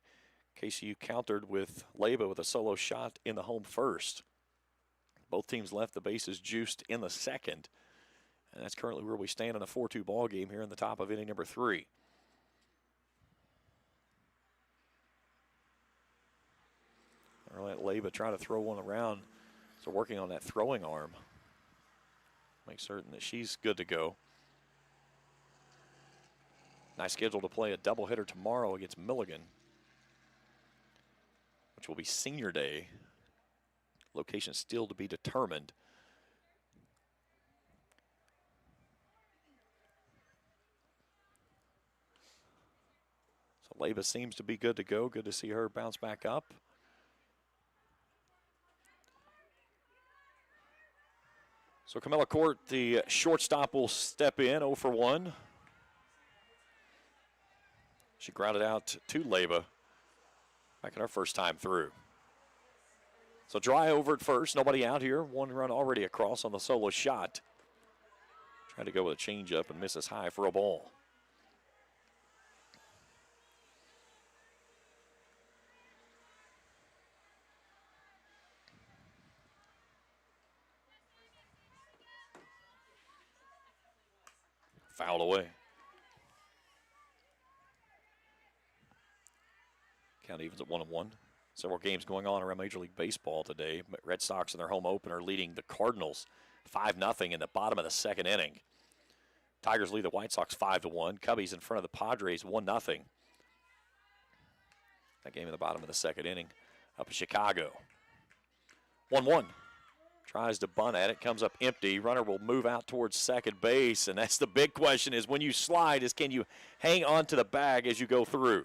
KCU countered with Leba with a solo shot in the home first. Both teams left the bases juiced in the second. And that's currently where we stand in a 4-2 ball game here in the top of inning number 3. They'll let Leyba try to throw one around. So working on that throwing arm. Make certain that she's good to go. Nice schedule to play a doubleheader tomorrow against Milligan, which will be senior day. Location still to be determined. So Leyba seems to be good to go. Good to see her bounce back up. So Camilla Court, the shortstop, will step in 0 for 1. She grounded out to Leyba back in her first time through. So Dry over at first, nobody out here. 1 run already across on the solo shot. Trying to go with a changeup and misses high for a ball. Fouled away. Count evens at 1-1. Several games going on around Major League Baseball today. Red Sox in their home opener leading the Cardinals 5-0 in the bottom of the second inning. Tigers lead the White Sox 5-1. Cubbies in front of the Padres 1-0. That game in the bottom of the second inning up in Chicago. 1-1. Tries to bunt at it, comes up empty. Runner will move out towards second base, and that's the big question is when you slide is can you hang on to the bag as you go through?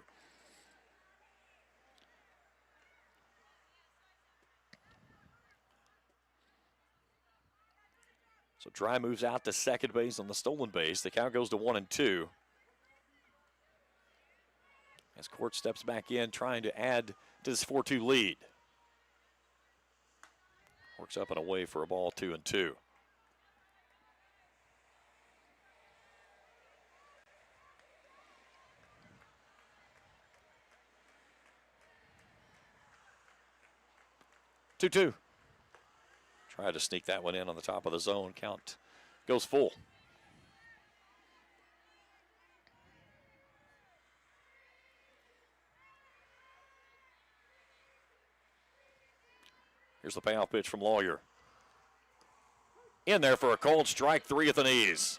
So Dry moves out to second base on the stolen base. The count goes to 1-2. As Court steps back in, trying to add to this 4-2 lead. Works up and away for a ball, 2-2. Two. Tried to sneak that one in on the top of the zone. Count goes full. Here's the payoff pitch from Lawyer. In there for a called strike, 3 at the knees.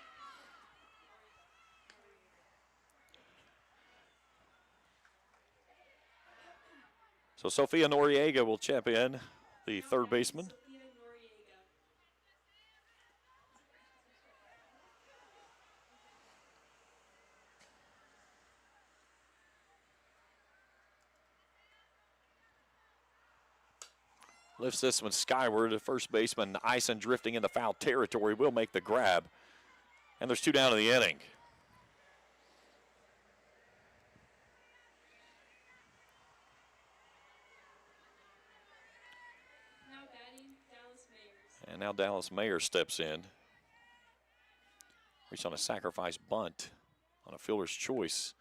So Sophia Noriega will chip in, the third baseman. Lifts this one skyward. The first baseman, Ison, drifting into foul territory, will make the grab. And there's 2 down in the inning. Now batting, Dallas Mayers. And now Dallas Mayer steps in. Reached on a sacrifice bunt on a fielder's choice.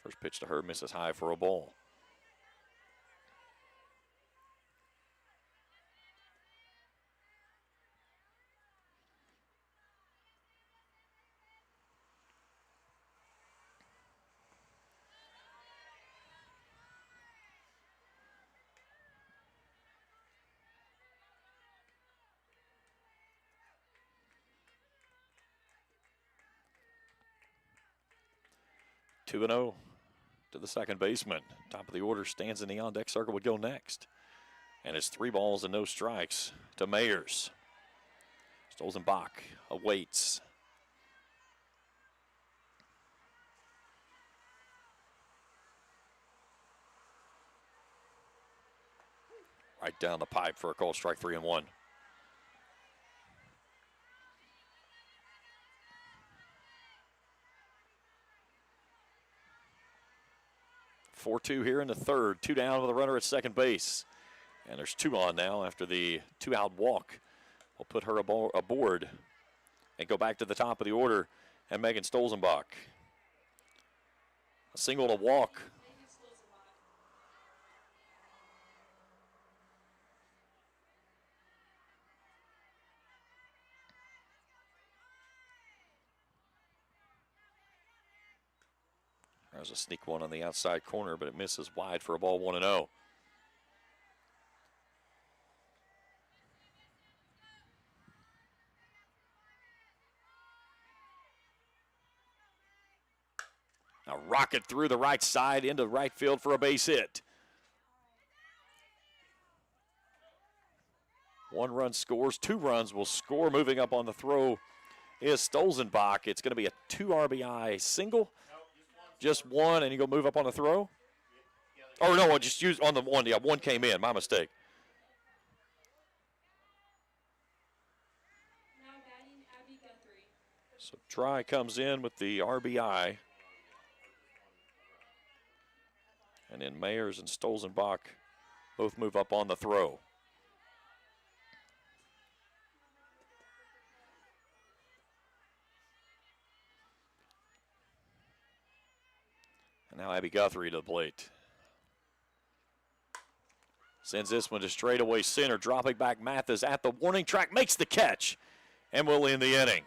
First pitch to her, misses high for a ball. Two and 0 to the second baseman. Top of the order stands in the on-deck circle, would go next. And it's 3 balls and no strikes to Mayers. Stolzenbach awaits. Right down the pipe for a called strike, 3-1. 4-2 here in the third. 2 down with a runner at second base. And there's 2 on now after the 2-out walk. We'll put her aboard and go back to the top of the order. And Megan Stolzenbach. A single and a walk. There's a sneak one on the outside corner, but it misses wide for a ball 1-0. A rocket through the right side into right field for a base hit. 1 run scores, 2 runs will score. Moving up on the throw is Stolzenbach. It's going to be a 2 RBI single. Just one, and you go move up on the throw? Oh, no, I just used on the one. Yeah, one came in. My mistake. Now batting Abby Guthrie. So Try comes in with the RBI. And then Mayers and Stolzenbach both move up on the throw. And now Abby Guthrie to the plate. Sends this one to straightaway center. Dropping back, Mathis at the warning track. Makes the catch. And will end the inning.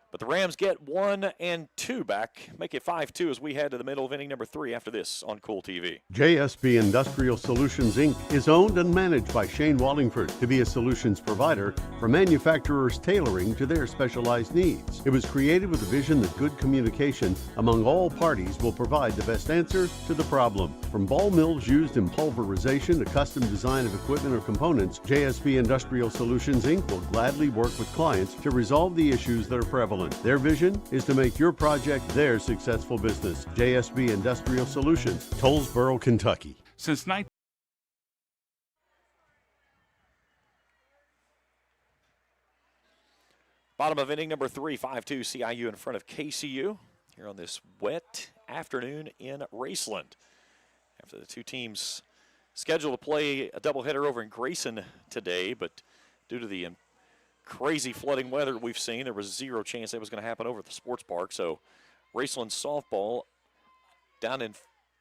But the Rams get 1 and 2 back. Make it 5-2 as we head to the middle of inning number 3 after this on Kool TV. JSB Industrial Solutions, Inc. is owned and managed by Shane Wallingford to be a solutions provider for manufacturers tailoring to their specialized needs. It was created with a vision that good communication among all parties will provide the best answer to the problem. From ball mills used in pulverization to custom design of equipment or components, JSB Industrial Solutions, Inc. will gladly work with clients to resolve the issues that are prevalent. Their vision is to make your project their successful business. JSB Industrial Solutions, Tollsboro, Kentucky. Since Bottom of inning number 3, 5-2 CIU in front of KCU here on this wet afternoon in Raceland. After the two teams scheduled to play a doubleheader over in Grayson today, but due to the crazy flooding weather we've seen, there was zero chance that was going to happen over at the sports park. So Raceland Softball down in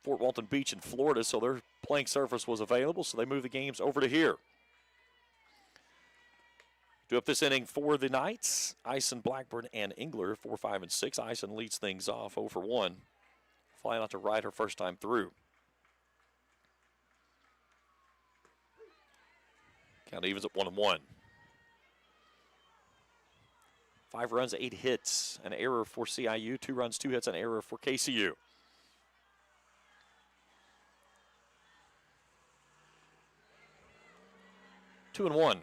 Fort Walton Beach in Florida, so their playing surface was available, so they moved the games over to here. Do up this inning for the Knights, Ison, Blackburn, and Engler, 4, 5, and 6. Ison leads things off 0 for 1. Flying out to right her first time through. Count evens at 1-1. 5 runs, 8 hits, an error for CIU. 2 runs, 2 hits, an error for KCU. Two and 1.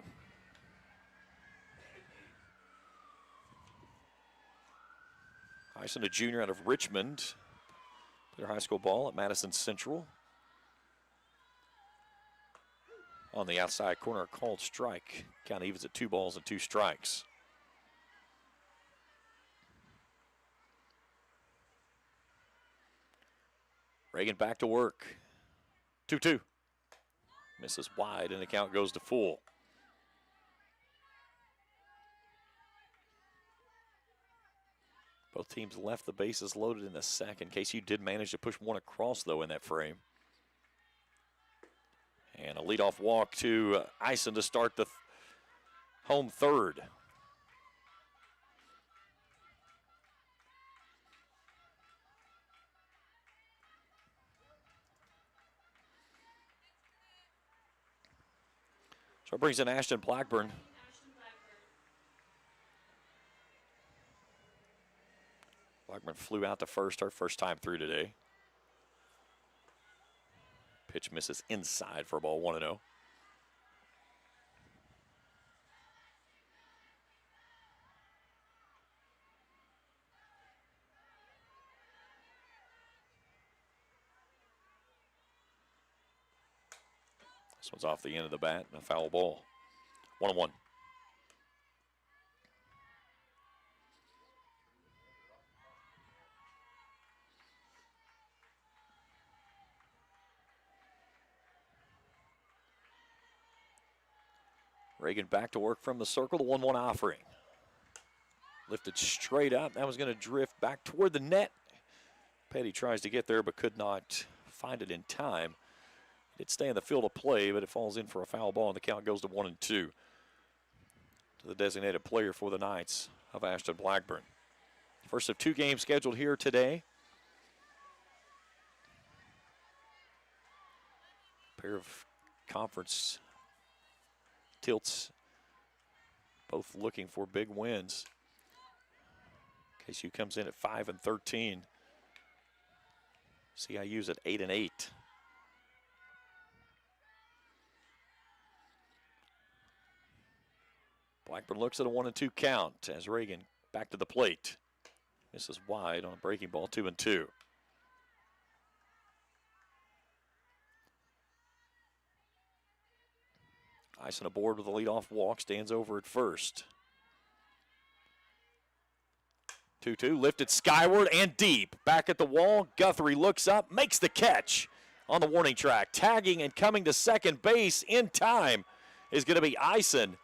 Ison, a junior out of Richmond, their high school ball at Madison Central. On the outside corner, called strike. Count evens at 2 balls and 2 strikes. Reagan back to work. 2-2. Misses wide, and the count goes to full. Both teams left the bases loaded in the second. KCU did manage to push one across, though, in that frame. And a leadoff walk to Ison to start the home third. So it brings in Ashton Blackburn. Blackburn flew out to first, her first time through today. Pitch misses inside for a ball 1-0. This one's off the end of the bat and a foul ball. 1-1. Reagan back to work from the circle, the 1-1 offering. Lifted straight up. That was going to drift back toward the net. Petty tries to get there but could not find it in time. It stay in the field of play, but it falls in for a foul ball, and the count goes to 1-2 to the designated player for the Knights of Ashton Blackburn. First of 2 games scheduled here today. Pair of conference tilts, both looking for big wins. KCU comes in at 5-13. CIU's at 8-8. Blackburn looks at a 1-2 count as Reagan back to the plate. Misses wide on a breaking ball, 2-2. Ison aboard with a leadoff walk, stands over at first. 2-2, lifted skyward and deep. Back at the wall, Guthrie looks up, makes the catch on the warning track. Tagging and coming to second base in time is going to be Ison.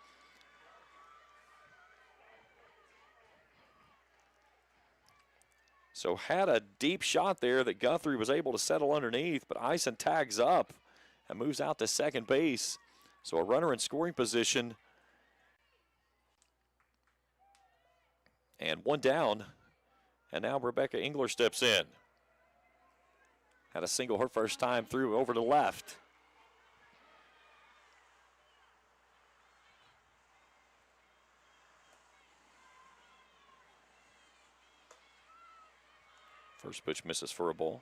So had a deep shot there that Guthrie was able to settle underneath, but Ison tags up and moves out to second base. So a runner in scoring position. And one down. And now Rebecca Engler steps in. Had a single her first time through over to left. First pitch misses for a ball.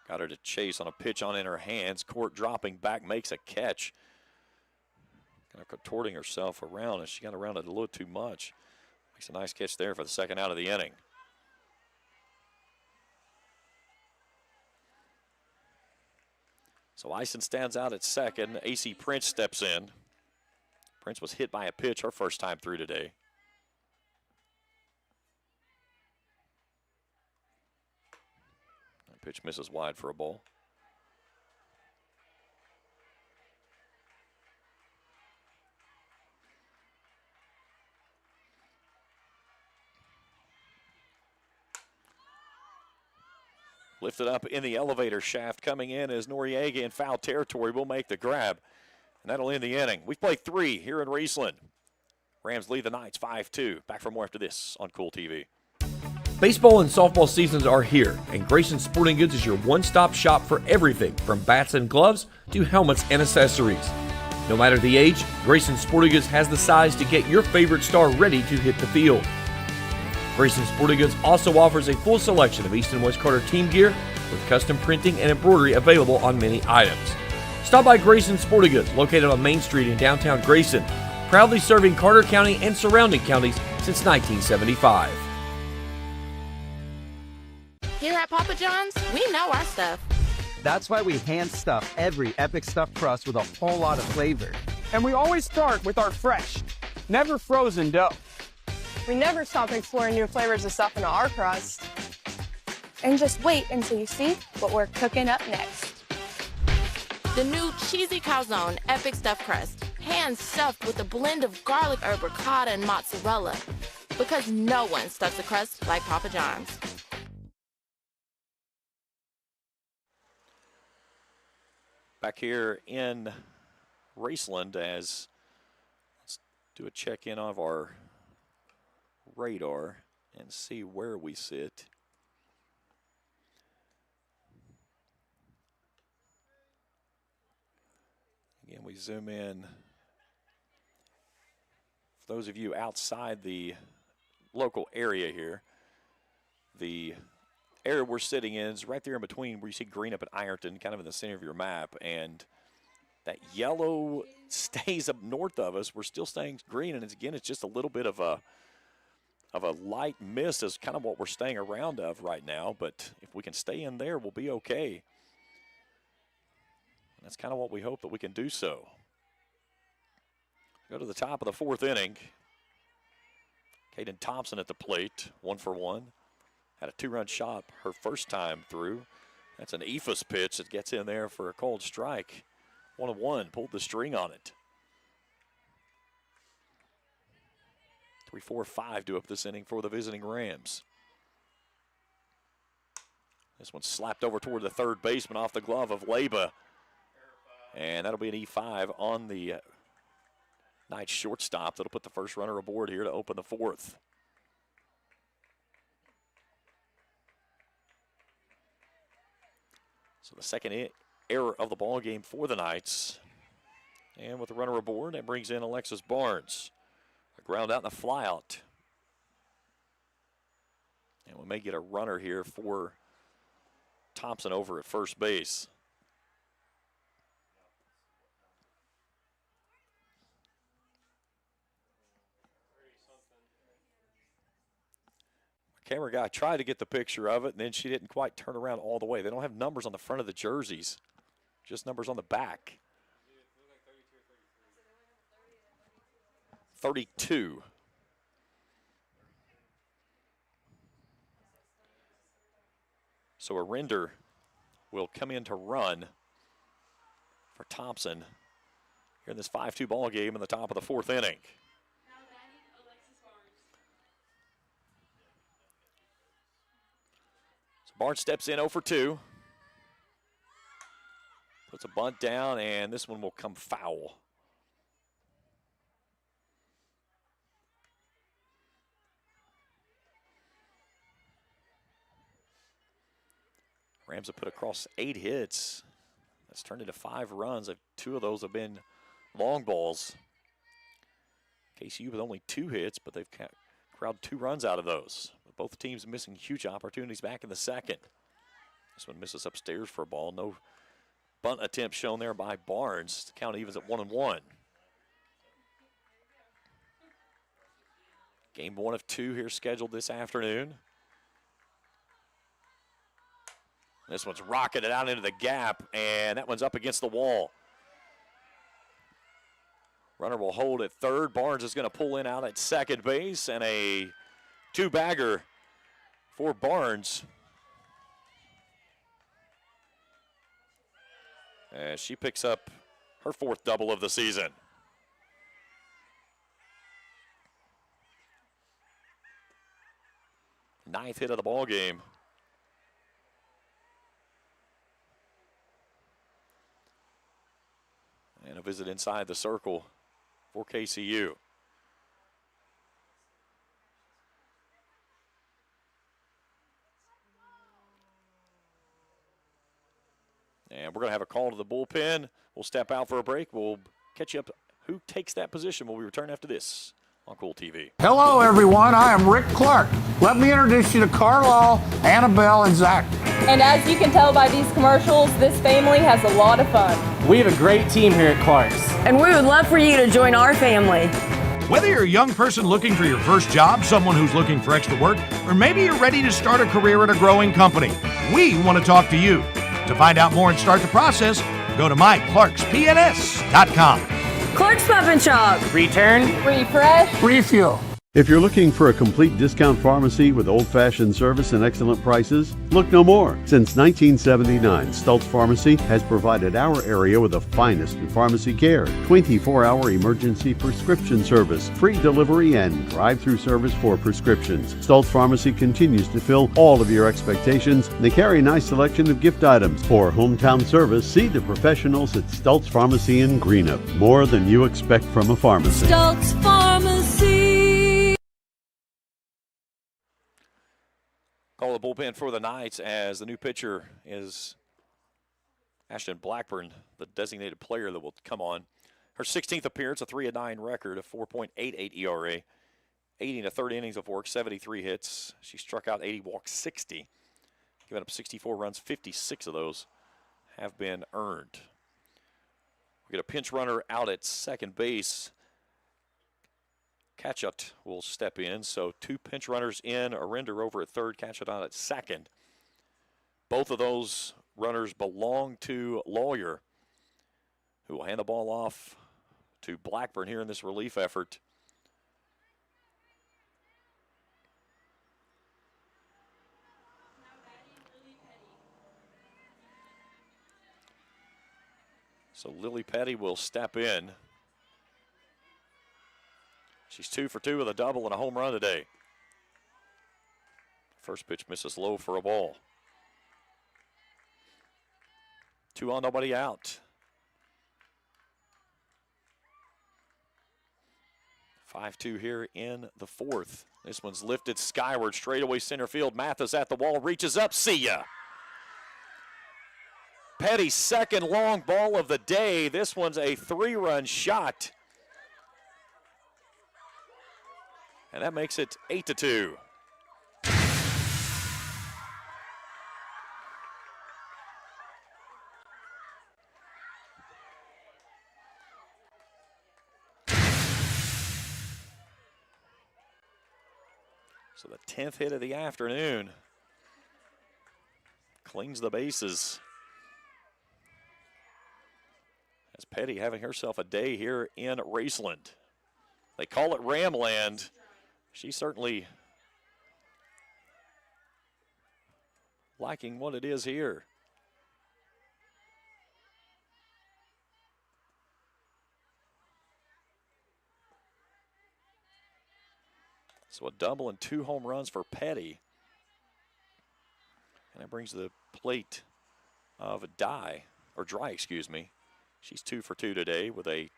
Got her to chase on a pitch on in her hands. Court dropping back, makes a catch. Kind of contorting herself around as she got around it a little too much. Makes a nice catch there for the second out of the inning. So Ison stands out at second. AAC Prince steps in. Prince was hit by a pitch her first time through today. That pitch misses wide for a ball. Lifted up in the elevator shaft. Coming in is Noriega in foul territory. Will make the grab, and that'll end the inning. We've played 3 here in Raceland. Rams lead the Knights 5-2. Back for more after this on Kool TV. Baseball and softball seasons are here, and Grayson Sporting Goods is your one-stop shop for everything from bats and gloves to helmets and accessories. No matter the age, Grayson Sporting Goods has the size to get your favorite star ready to hit the field. Grayson Sporting Goods also offers a full selection of East and West Carter team gear with custom printing and embroidery available on many items. Stop by Grayson Sporting Goods, located on Main Street in downtown Grayson, proudly serving Carter County and surrounding counties since 1975. Here at Papa John's, we know our stuff. That's why we hand stuff every epic stuffed crust with a whole lot of flavor. And we always start with our fresh, never frozen dough. We never stop exploring new flavors of stuff in our crust. And just wait until you see what we're cooking up next. The new cheesy calzone epic stuffed crust, hand stuffed with a blend of garlic herb ricotta and mozzarella. Because no one stuffs a crust like Papa John's. Back here in Raceland, as let's do a check-in of our radar and see where we sit. Again, we zoom in. For those of you outside the local area here, the area we're sitting in is right there in between where you see green up at Ironton, kind of in the center of your map, and that yellow stays up north of us. We're still staying green, and it's just a little bit of a light mist is kind of what we're staying around of right now, but if we can stay in there, we'll be okay. And that's kind of what we hope that we can do so. Go to the top of the 4th inning. Caden Thompson at the plate, 1-for-1. Had a 2-run shot her first time through. That's an ephus pitch that gets in there for a called strike. 1-1, pulled the string on it. 3-4-5 due up this inning for the visiting Rams. This one slapped over toward the third baseman off the glove of Leba. And that'll be an E5 on the Knights shortstop. That'll put the first runner aboard here to open the fourth. So the second error of the ball game for the Knights. And with the runner aboard, that brings in Alexis Barnes. A ground out and a fly out. And we may get a runner here for Thompson over at first base. Camera guy tried to get the picture of it, and then she didn't quite turn around all the way. They don't have numbers on the front of the jerseys, just numbers on the back. 32. So a render will come in to run for Thompson here in this 5-2 ball game in the top of the fourth inning. Barnes steps in 0 for 2. Puts a bunt down, and this one will come foul. Rams have put across 8 hits. That's turned into 5 runs. 2 of those have been long balls. KCU with only 2 hits, but they've crowded 2 runs out of those. Both teams missing huge opportunities back in the second. This one misses upstairs for a ball. No bunt attempt shown there by Barnes. The count evens at 1-1. Game 1 of 2 here scheduled this afternoon. This one's rocketed out into the gap, and that one's up against the wall. Runner will hold at third. Barnes is going to pull in out at second base, and a 2-bagger for Barnes. As she picks up her 4th double of the season. Ninth hit of the ball game. And a visit inside the circle for KCU. And we're going to have a call to the bullpen. We'll step out for a break. We'll catch you up who takes that position when we return after this on Kool TV. Hello, everyone. I am Rick Clark. Let me introduce you to Carlisle, Annabelle, and Zach. And as you can tell by these commercials, this family has a lot of fun. We have a great team here at Clark's. And we would love for you to join our family. Whether you're a young person looking for your first job, someone who's looking for extra work, or maybe you're ready to start a career at a growing company, we want to talk to you. To find out more and start the process, go to myclarkspns.com. Clark's Pop & Shop. Return, refresh, refuel. If you're looking for a complete discount pharmacy with old-fashioned service and excellent prices, look no more. Since 1979, Stultz Pharmacy has provided our area with the finest in pharmacy care, 24-hour emergency prescription service, free delivery, and drive-through service for prescriptions. Stultz Pharmacy continues to fill all of your expectations. They carry a nice selection of gift items. For hometown service, see the professionals at Stultz Pharmacy in Greenup. More than you expect from a pharmacy. Stultz Pharmacy. Call the bullpen for the Knights as the new pitcher is Ashton Blackburn, the designated player that will come on. Her 16th appearance, a 3-9 record, a 4.88 ERA, 80 and a third innings of work, 73 hits. She struck out 80, walked 60, giving up 64 runs, 56 of those have been earned. We get a pinch runner out at second base. Catchut will step in, so 2 pinch runners in, a render over at third, Catchut out at second. Both of those runners belong to Lawyer, who will hand the ball off to Blackburn here in this relief effort. So Lily Petty will step in. She's 2 for 2 with a double and a home run today. First pitch misses low for a ball. 2 on, nobody out. 5-2 here in the fourth. This one's lifted skyward, straightaway center field. Mathis at the wall, reaches up, see ya. Petty's second long ball of the day. This one's a 3-run shot. And that makes it 8-2. So the 10th hit of the afternoon. Cleans the bases. As Petty having herself a day here in Raceland. They call it Ramland. She's certainly liking what it is here. So a double and 2 home runs for Petty. And that brings the plate of Dry, excuse me. She's 2 for 2 today with a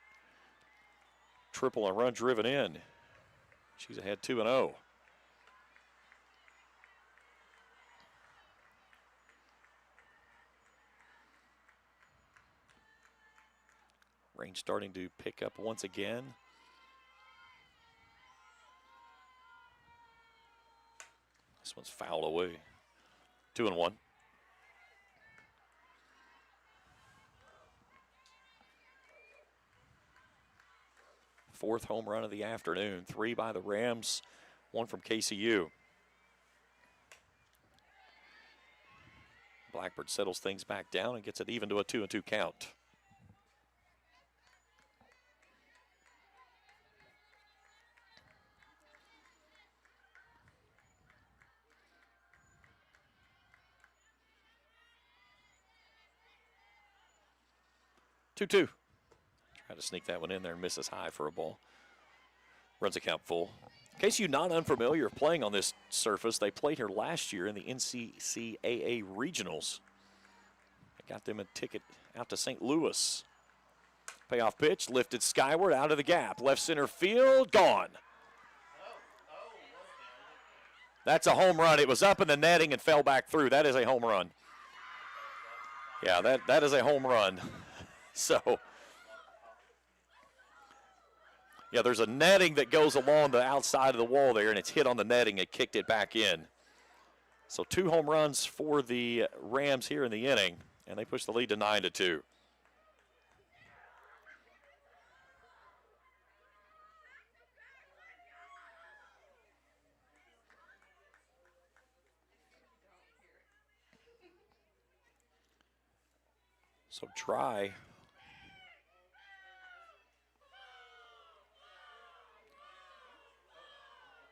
triple and run driven in. She's ahead 2-0. Rain starting to pick up once again. This one's fouled away. 2-1. Fourth home run of the afternoon. 3 by the Rams, 1 from KCU. Blackbird settles things back down and gets it even to a 2-2 count. Two. Try to sneak that one in there and misses high for a ball. Runs a count full. In case you're not unfamiliar of playing on this surface, they played here last year in the NCAA Regionals. I got them a ticket out to St. Louis. Payoff pitch, lifted skyward, out of the gap. Left center field, gone. That's a home run. It was up in the netting and fell back through. That is a home run. Yeah, that is a home run. So, yeah, there's a netting that goes along the outside of the wall there, and it's hit on the netting and kicked it back in. So 2 home runs for the Rams here in the inning, and they push the lead to 9-2. So Dry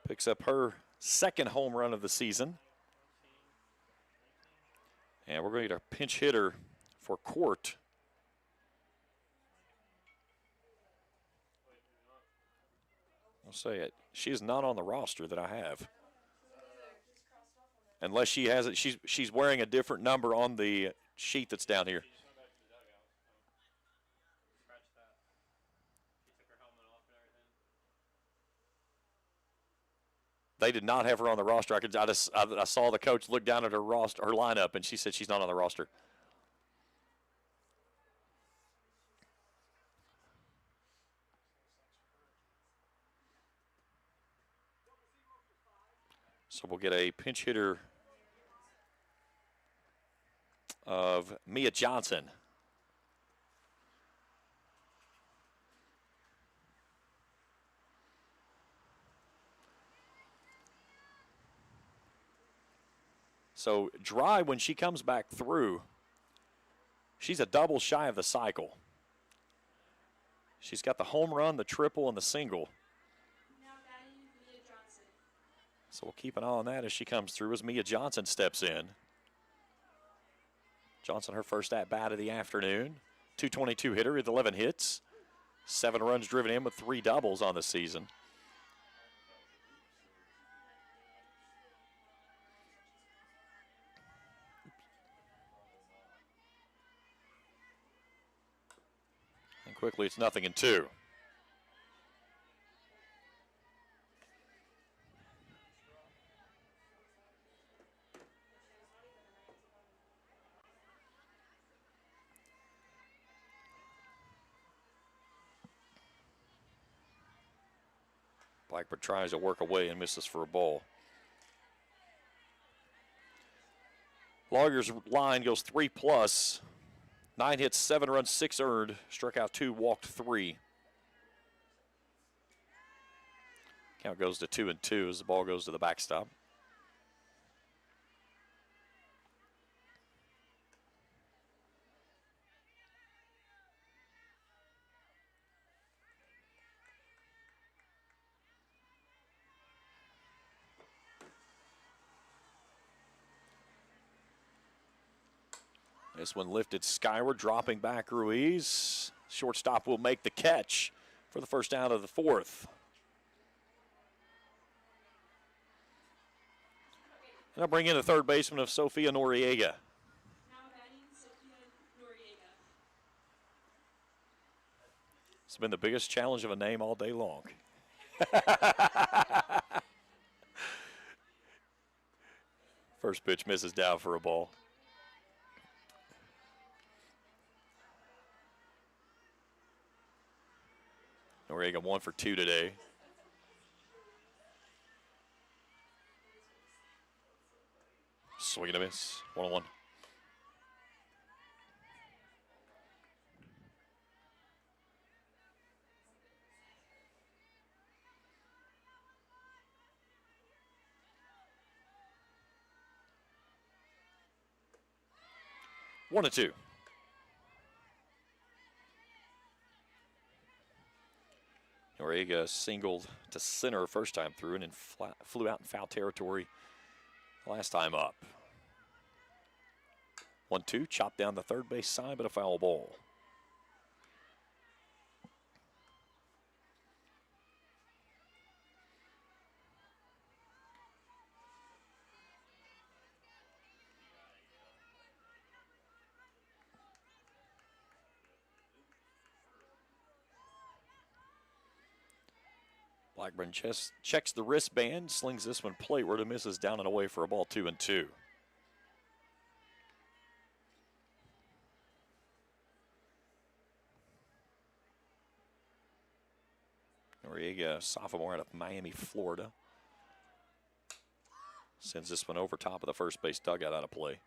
picks up her second home run of the season. And we're going to get a pinch hitter for Court. I'll say it. She is not on the roster that I have. Unless she has it. She's wearing a different number on the sheet that's down here. They did not have her on the roster. I saw the coach look down at her roster, her lineup, and she said she's not on the roster. So we'll get a pinch hitter of Mia Johnson. So Dry, when she comes back through, she's a double shy of the cycle. She's got the home run, the triple, and the single. So we'll keep an eye on that as she comes through as Mia Johnson steps in. Johnson, her first at-bat of the afternoon. 222 hitter with 11 hits. 7 runs driven in with 3 doubles on the season. And quickly, it's 0-2. Blackburn tries to work away and misses for a ball. Lawyer's line goes 3+. 9 hits, 7 runs, 6 earned. Struck out 2, walked 3. Count goes to 2-2 as the ball goes to the backstop. This one lifted skyward, dropping back Ruiz. Shortstop will make the catch for the first out of the 4th. And I'll bring in the third baseman of Sofia Noriega. It's been the biggest challenge of a name all day long. First pitch misses down for a ball. Noriega 1 for 2 today. Swing and a miss. 1-1. One and 2. Noriega singled to center first time through and then flew out in foul territory last time up. 1-2, chopped down the third base side, but a foul ball. Blackburn checks the wristband, slings this one plateward and misses down and away for a ball. 2-2. Noriega, sophomore out of Miami, Florida. Sends this one over top of the first base dugout out of play.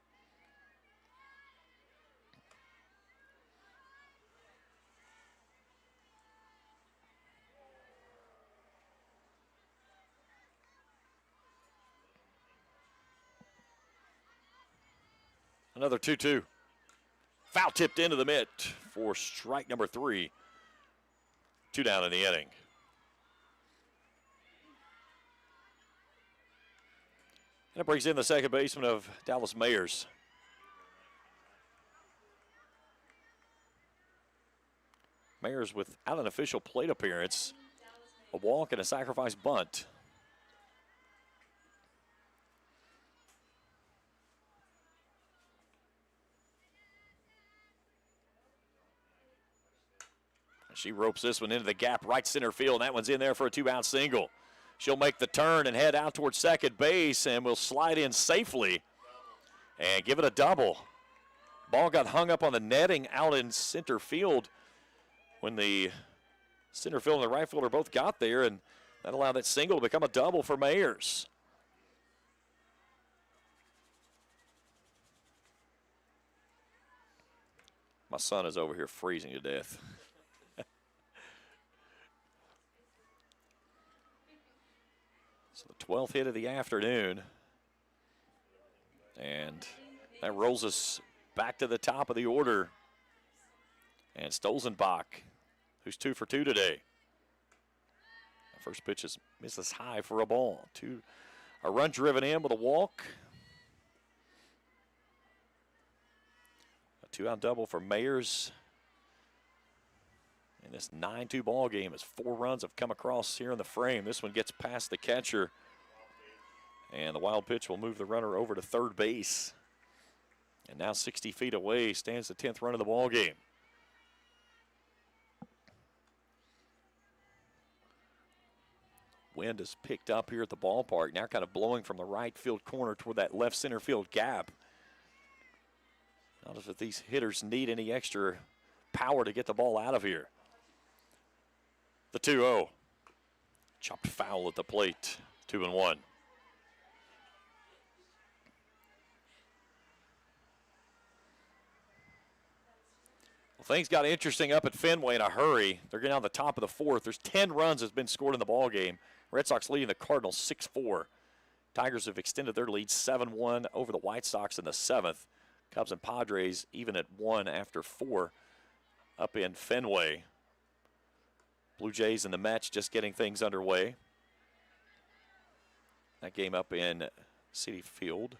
Another 2-2. Foul tipped into the mitt for strike number 3. 2 down in the inning. And it brings in the second baseman of Dallas Mayors. Mayors without an official plate appearance. A walk and a sacrifice bunt. She ropes this one into the gap, right center field, and that one's in there for a 2-out single. She'll make the turn and head out towards second base and will slide in safely and give it a double. Ball got hung up on the netting out in center field when the center field and the right fielder both got there, and that allowed that single to become a double for Mayors. My son is over here freezing to death. So the 12th hit of the afternoon. And that rolls us back to the top of the order. And Stolzenbach, who's 2 for 2 today. The first pitch misses high for a ball. A run driven in with a walk. A 2-out double for Mayors. In this 9-2 ball game, as 4 runs have come across here in the frame. This one gets past the catcher, and the wild pitch will move the runner over to third base. And now 60 feet away stands the 10th run of the ball game. Wind has picked up here at the ballpark, now kind of blowing from the right field corner toward that left center field gap. Not as if these hitters need any extra power to get the ball out of here. The 2-0. Chopped foul at the plate, 2-1. Well, things got interesting up at Fenway in a hurry. They're getting on the top of the fourth. There's 10 runs that's been scored in the ball game. Red Sox leading the Cardinals 6-4. Tigers have extended their lead 7-1 over the White Sox in the seventh. Cubs and Padres even at 1 after 4 up in Fenway. Blue Jays and the Mets just getting things underway. That game up in Citi Field.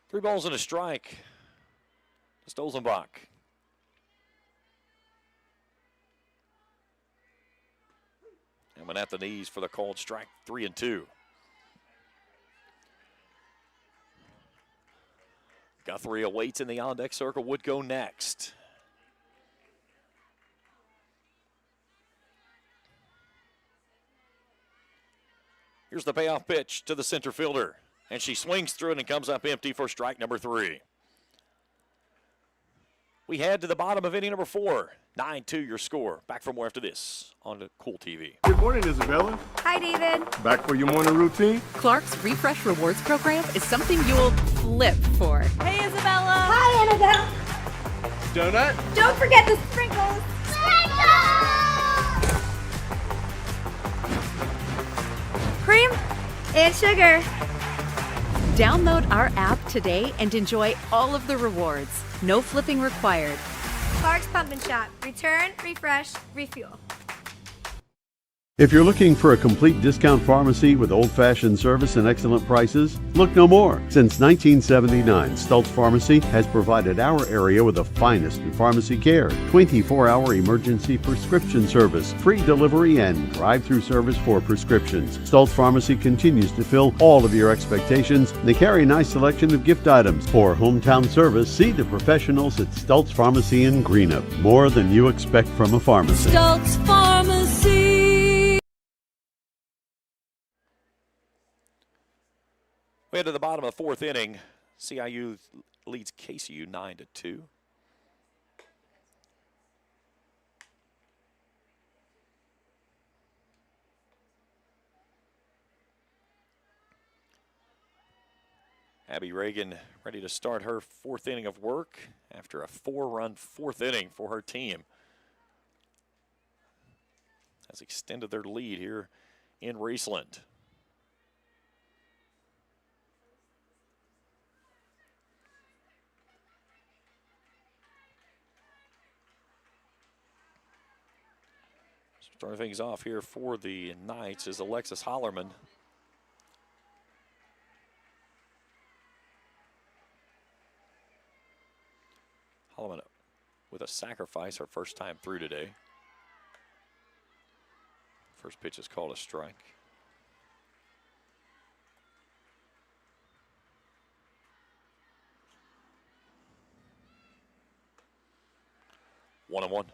3 balls and a strike to Stolzenbach. And went at the knees for the called strike, 3-2. Guthrie awaits in the on-deck circle, would go next. Here's the payoff pitch to the center fielder. And she swings through it and comes up empty for strike number 3. We head to the bottom of inning number 4. 9-2 your score. Back for more after this on the Kool TV. Good morning, Isabella. Hi, David. Back for your morning routine? Clark's Refresh Rewards program is something you'll flip for. Hey, Isabella. Hi, Annabelle. Donut? Don't forget the sprinkles. Cream and sugar. Download our app today and enjoy all of the rewards. No flipping required. Clark's Pump and Shop. Return, refresh, refuel. If you're looking for a complete discount pharmacy with old-fashioned service and excellent prices, look no more. Since 1979, Stultz Pharmacy has provided our area with the finest in pharmacy care, 24-hour emergency prescription service, free delivery, and drive-through service for prescriptions. Stultz Pharmacy continues to fill all of your expectations. They carry a nice selection of gift items. For hometown service, see the professionals at Stultz Pharmacy in Greenup. More than you expect from a pharmacy. Stultz Pharmacy. We head to the bottom of the 4th inning. CIU leads KCU 9-2. Abby Reagan ready to start her 4th inning of work after a 4-run 4th inning for her team. Has extended their lead here in Raceland. Starting things off here for the Knights is Alexis Hollerman. Hollerman with a sacrifice, her first time through today. First pitch is called a strike. One and one.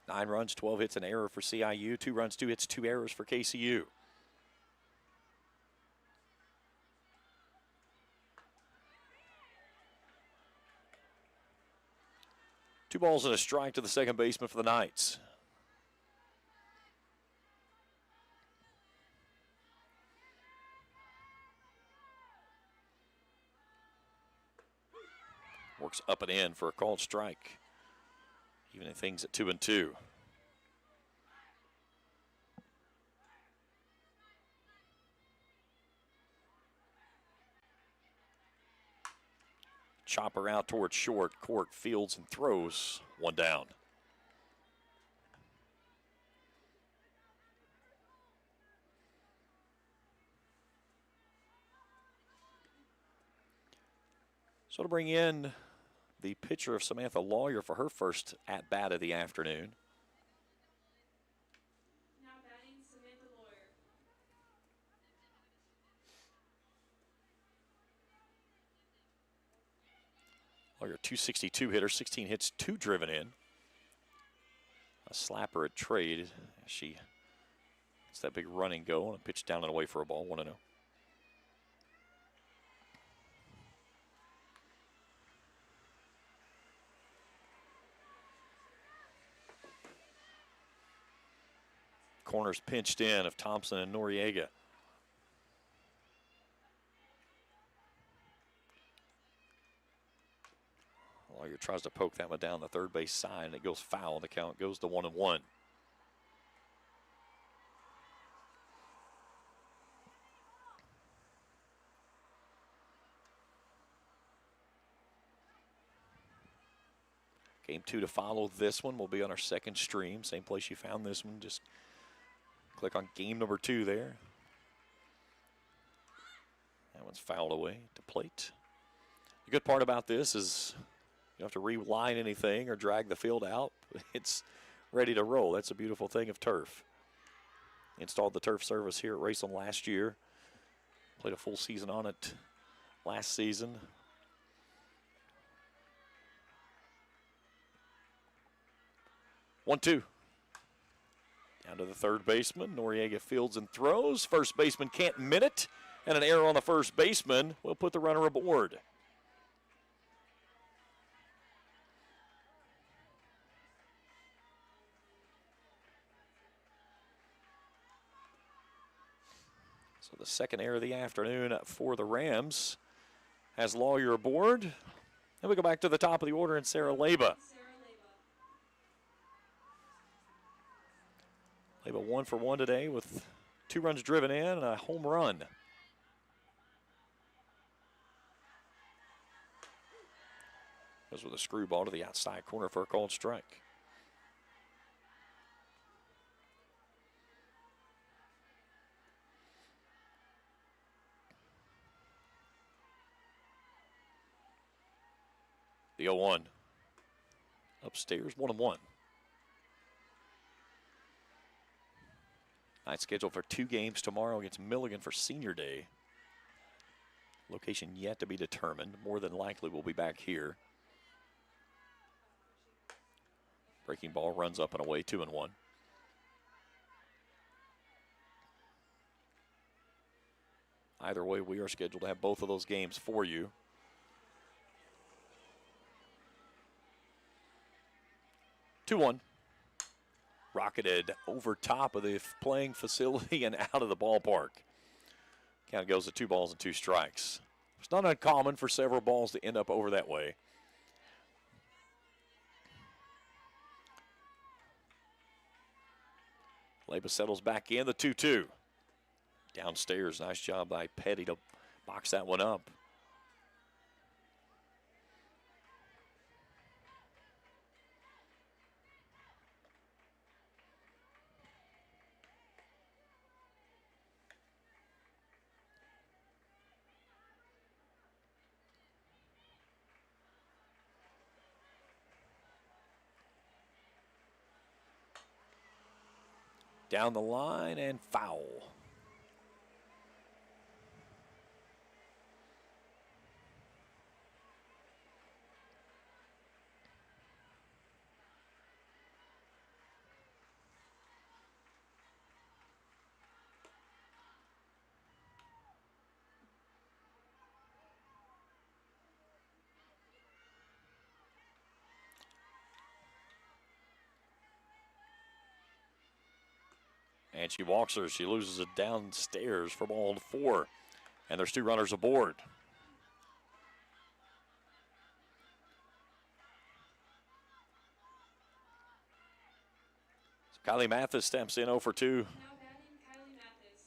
9 runs, 12 hits, an error for CIU. 2 runs, 2 hits, 2 errors for KCU. Two balls and a strike to the second baseman for the Knights. Works up and in for a called strike. Evening things at 2-2. Chopper out towards short. Court fields and throws. 1 down. So to bring in the pitcher of Samantha Lawyer for her first at-bat of the afternoon. Now batting, Samantha Lawyer. Lawyer, 262 hitter, 16 hits, 2 driven in. A slapper at trade. She gets that big running go and a pitch down and away for a ball, 1-0. corners pinched in of Thompson and Noriega. Lawyer tries to poke that one down the third base side, and it goes foul. The count goes to 1-1. Game 2 to follow this one will be on our second stream. Same place you found this one. Just click on game number 2 there. That one's fouled away to plate. The good part about this is you don't have to reline anything or drag the field out. It's ready to roll. That's a beautiful thing of turf. Installed the turf service here at Raceland last year. Played a full season on it last season. One, two. Down to the third baseman. Noriega fields and throws. First baseman can't min it. And an error on the first baseman will put the runner aboard. So the second error of the afternoon for the Rams has Lawyer aboard. Then we go back to the top of the order and Sarah Leba. Leba 1 for 1 today with 2 runs driven in and a home run. Goes with a screwball to the outside corner for a called strike. The 0-1. Upstairs, 1-1. Night scheduled for 2 games tomorrow against Milligan for Senior Day. Location yet to be determined. More than likely we'll be back here. Breaking ball runs up and away, 2-1. Either way, we are scheduled to have both of those games for you. Two-one. Rocketed over top of the playing facility and out of the ballpark. Count goes to 2 balls and 2 strikes. It's not uncommon for several balls to end up over that way. Leba settles back in, the 2-2. Downstairs, nice job by Petty to box that one up. Down the line and foul. And she walks her. She loses it downstairs for ball 4. And there's 2 runners aboard. So Kylie Mathis steps in 0 for 2.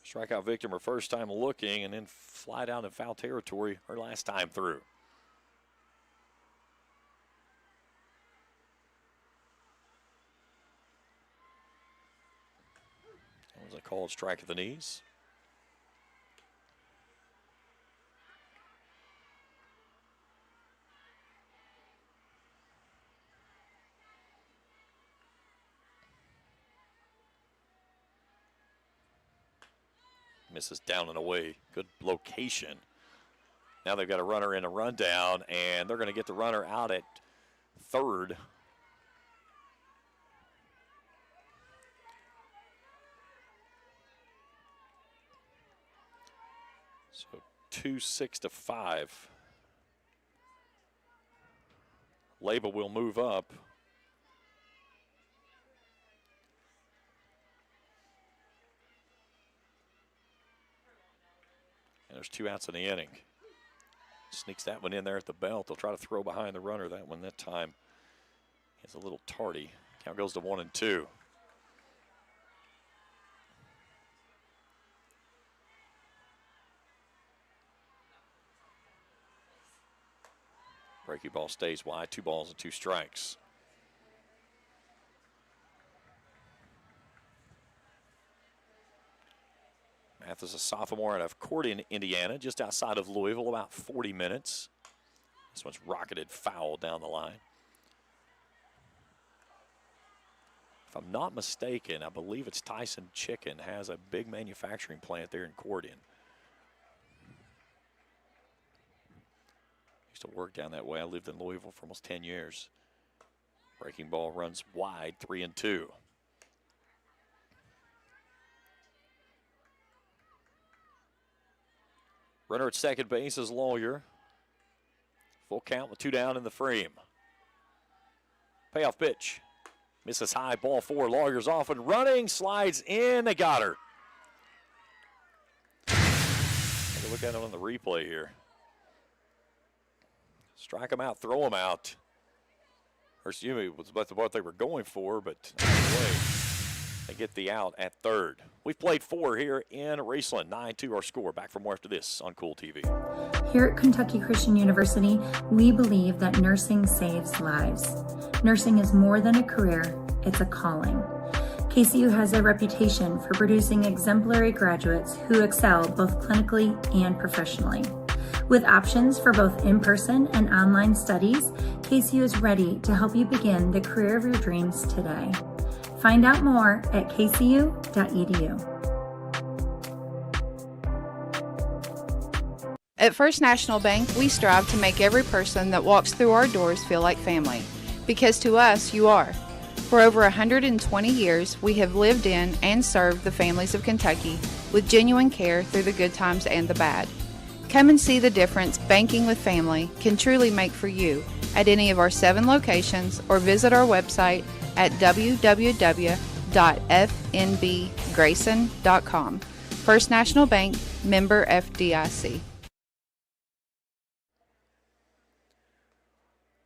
Strikeout victim her first time looking and then fly down in foul territory her last time through. That was a called strike at the knees. Misses down and away. Good location. Now they've got a runner in a rundown, and they're going to get the runner out at third. So 2-6 to 5. Leba will move up. there's 2 outs in the inning. Sneaks that one in there at the belt. They'll try to throw behind the runner. That one that time is a little tardy. Count goes to 1-2. Breaking ball stays wide. 2 balls and 2 strikes. Mathis, a sophomore out of Corydon, Indiana, just outside of Louisville, about 40 minutes. This one's rocketed foul down the line. If I'm not mistaken, I believe it's Tyson Chicken has a big manufacturing plant there in Corydon. Used to work down that way. I lived in Louisville for almost 10 years. Breaking ball runs wide, 3-2. Runner at second base is Lawyer. Full count with 2 down in the frame. Payoff pitch. Misses high, ball 4. Lawyer's off and running, slides in. They got her. Take a look at it on the replay here. Strike them out, throw them out. Or excuse me, was what they were going for, but anyway, they get the out at third. We've played 4 here in Raceland. 9-2 our score. Back for more after this on Kool TV. Here at Kentucky Christian University, we believe that nursing saves lives. Nursing is more than a career, it's a calling. KCU has a reputation for producing exemplary graduates who excel both clinically and professionally. With options for both in-person and online studies, KCU is ready to help you begin the career of your dreams today. Find out more at kcu.edu. At First National Bank, we strive to make every person that walks through our doors feel like family. Because to us, you are. For over 120 years, we have lived in and served the families of Kentucky with genuine care through the good times and the bad. Come and see the difference banking with family can truly make for you at any of our 7 locations or visit our website at www.fnbgrayson.com. First National Bank, member FDIC.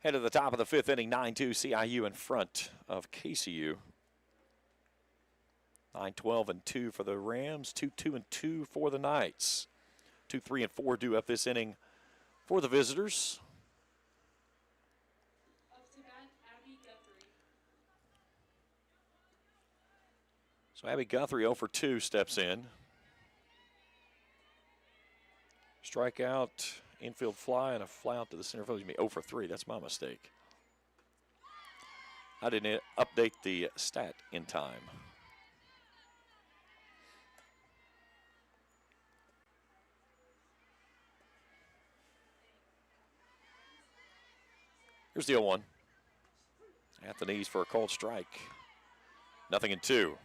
Head to the top of the 5th inning, 9-2 CIU in front of KCU. 9-12-2 for the Rams, 2-2-2 for the Knights. 2, 3, and 4 due up this inning for the visitors. So Abby Guthrie 0 for 2 steps in. Strikeout, infield fly, and a fly out to the center field. 0 for 3. That's my mistake. I didn't update the stat in time. Here's the 0-1. At the knees for a called strike. 0-2.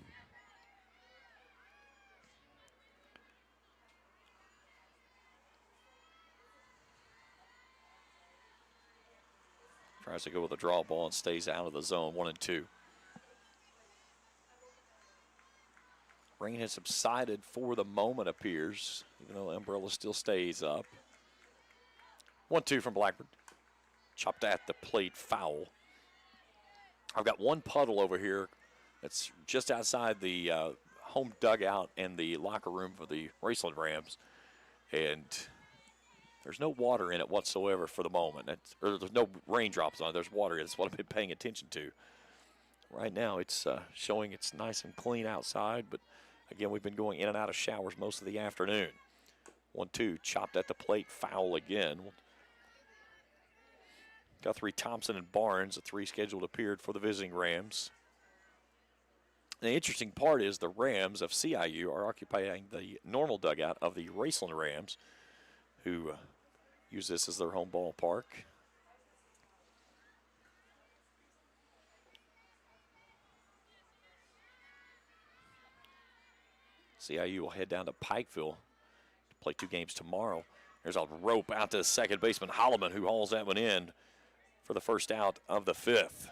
Tries to go with a draw ball and stays out of the zone. 1-2. Rain has subsided for the moment, appears, even though the umbrella still stays up. 1-2 from Blackburn. Chopped at the plate, foul. I've got one puddle over here that's just outside the home dugout and the locker room for the Raceland Rams. And there's no water in it whatsoever for the moment. Or there's no raindrops on it. There's water in it. That's what I've been paying attention to. Right now it's showing it's nice and clean outside. But, again, we've been going in and out of showers most of the afternoon. 1-2, chopped at the plate, foul again. Guthrie, Thompson, and Barnes, the 3 scheduled appeared for the visiting Rams. The interesting part is the Rams of CIU are occupying the normal dugout of the Raceland Rams, who use this as their home ballpark. CIU will head down to Pikeville to play 2 games tomorrow. There's a rope out to second baseman Holloman, who hauls that one in for the first out of the 5th.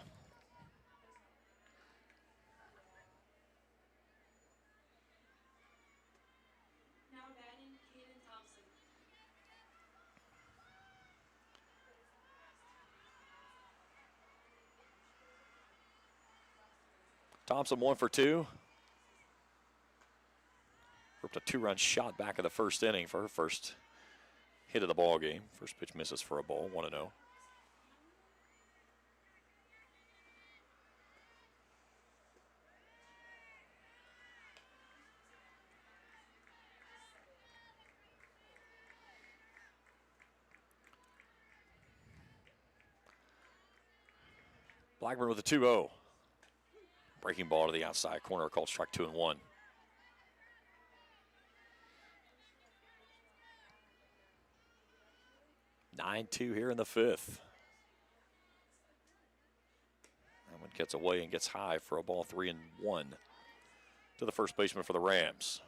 Thompson 1 for 2. Ripped a 2-run shot back in the first inning for her first hit of the ball game. First pitch misses for a ball, 1-0. Blackburn with a 2-0. Breaking ball to the outside corner, called strike 2-1. (9-2) here in the fifth. That one gets away and gets high for a ball, 3-1 to the first baseman for the Rams.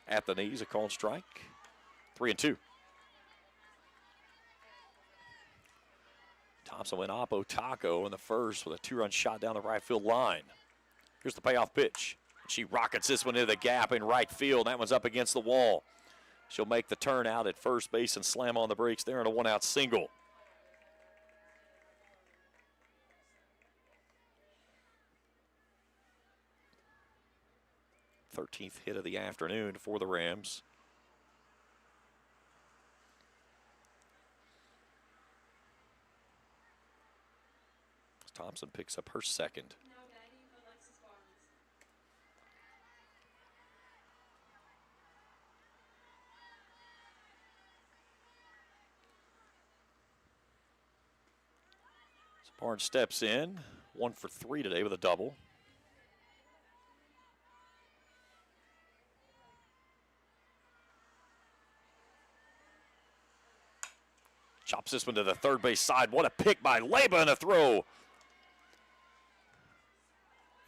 At the knees, a called strike. 3-2. Thompson went oppo taco in the first with a 2-run shot down the right field line. Here's the payoff pitch. She rockets this one into the gap in right field. That one's up against the wall. She'll make the turn out at first base and slam on the brakes there in a 1-out single. Thirteenth hit of the afternoon for the Rams. Thompson picks up her second. So Barnes steps in, 1 for 3 today with a double. Chops this one to the third base side. What a pick by Leba and a throw.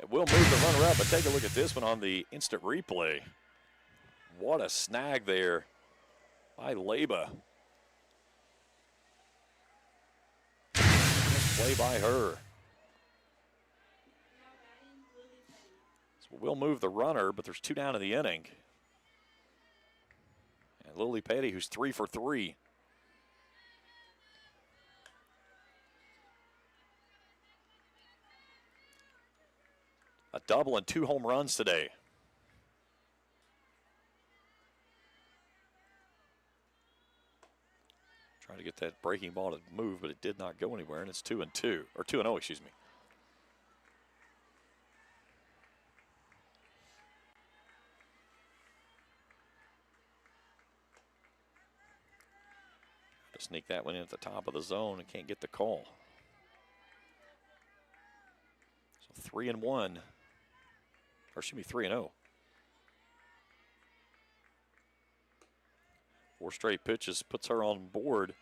It will move the runner up, but take a look at this one on the instant replay. What a snag there by Leba. Nice play by her. So we'll move the runner, but there's 2 down in the inning. And Lily Petty, who's 3 for 3. A double and 2 home runs today. Trying to get that breaking ball to move, but it did not go anywhere, and it's 2-2, or 2-0, excuse me. To sneak that one in at the top of the zone and can't get the call. So 3-1. Or excuse me, 3-0. 4 straight pitches puts her on board.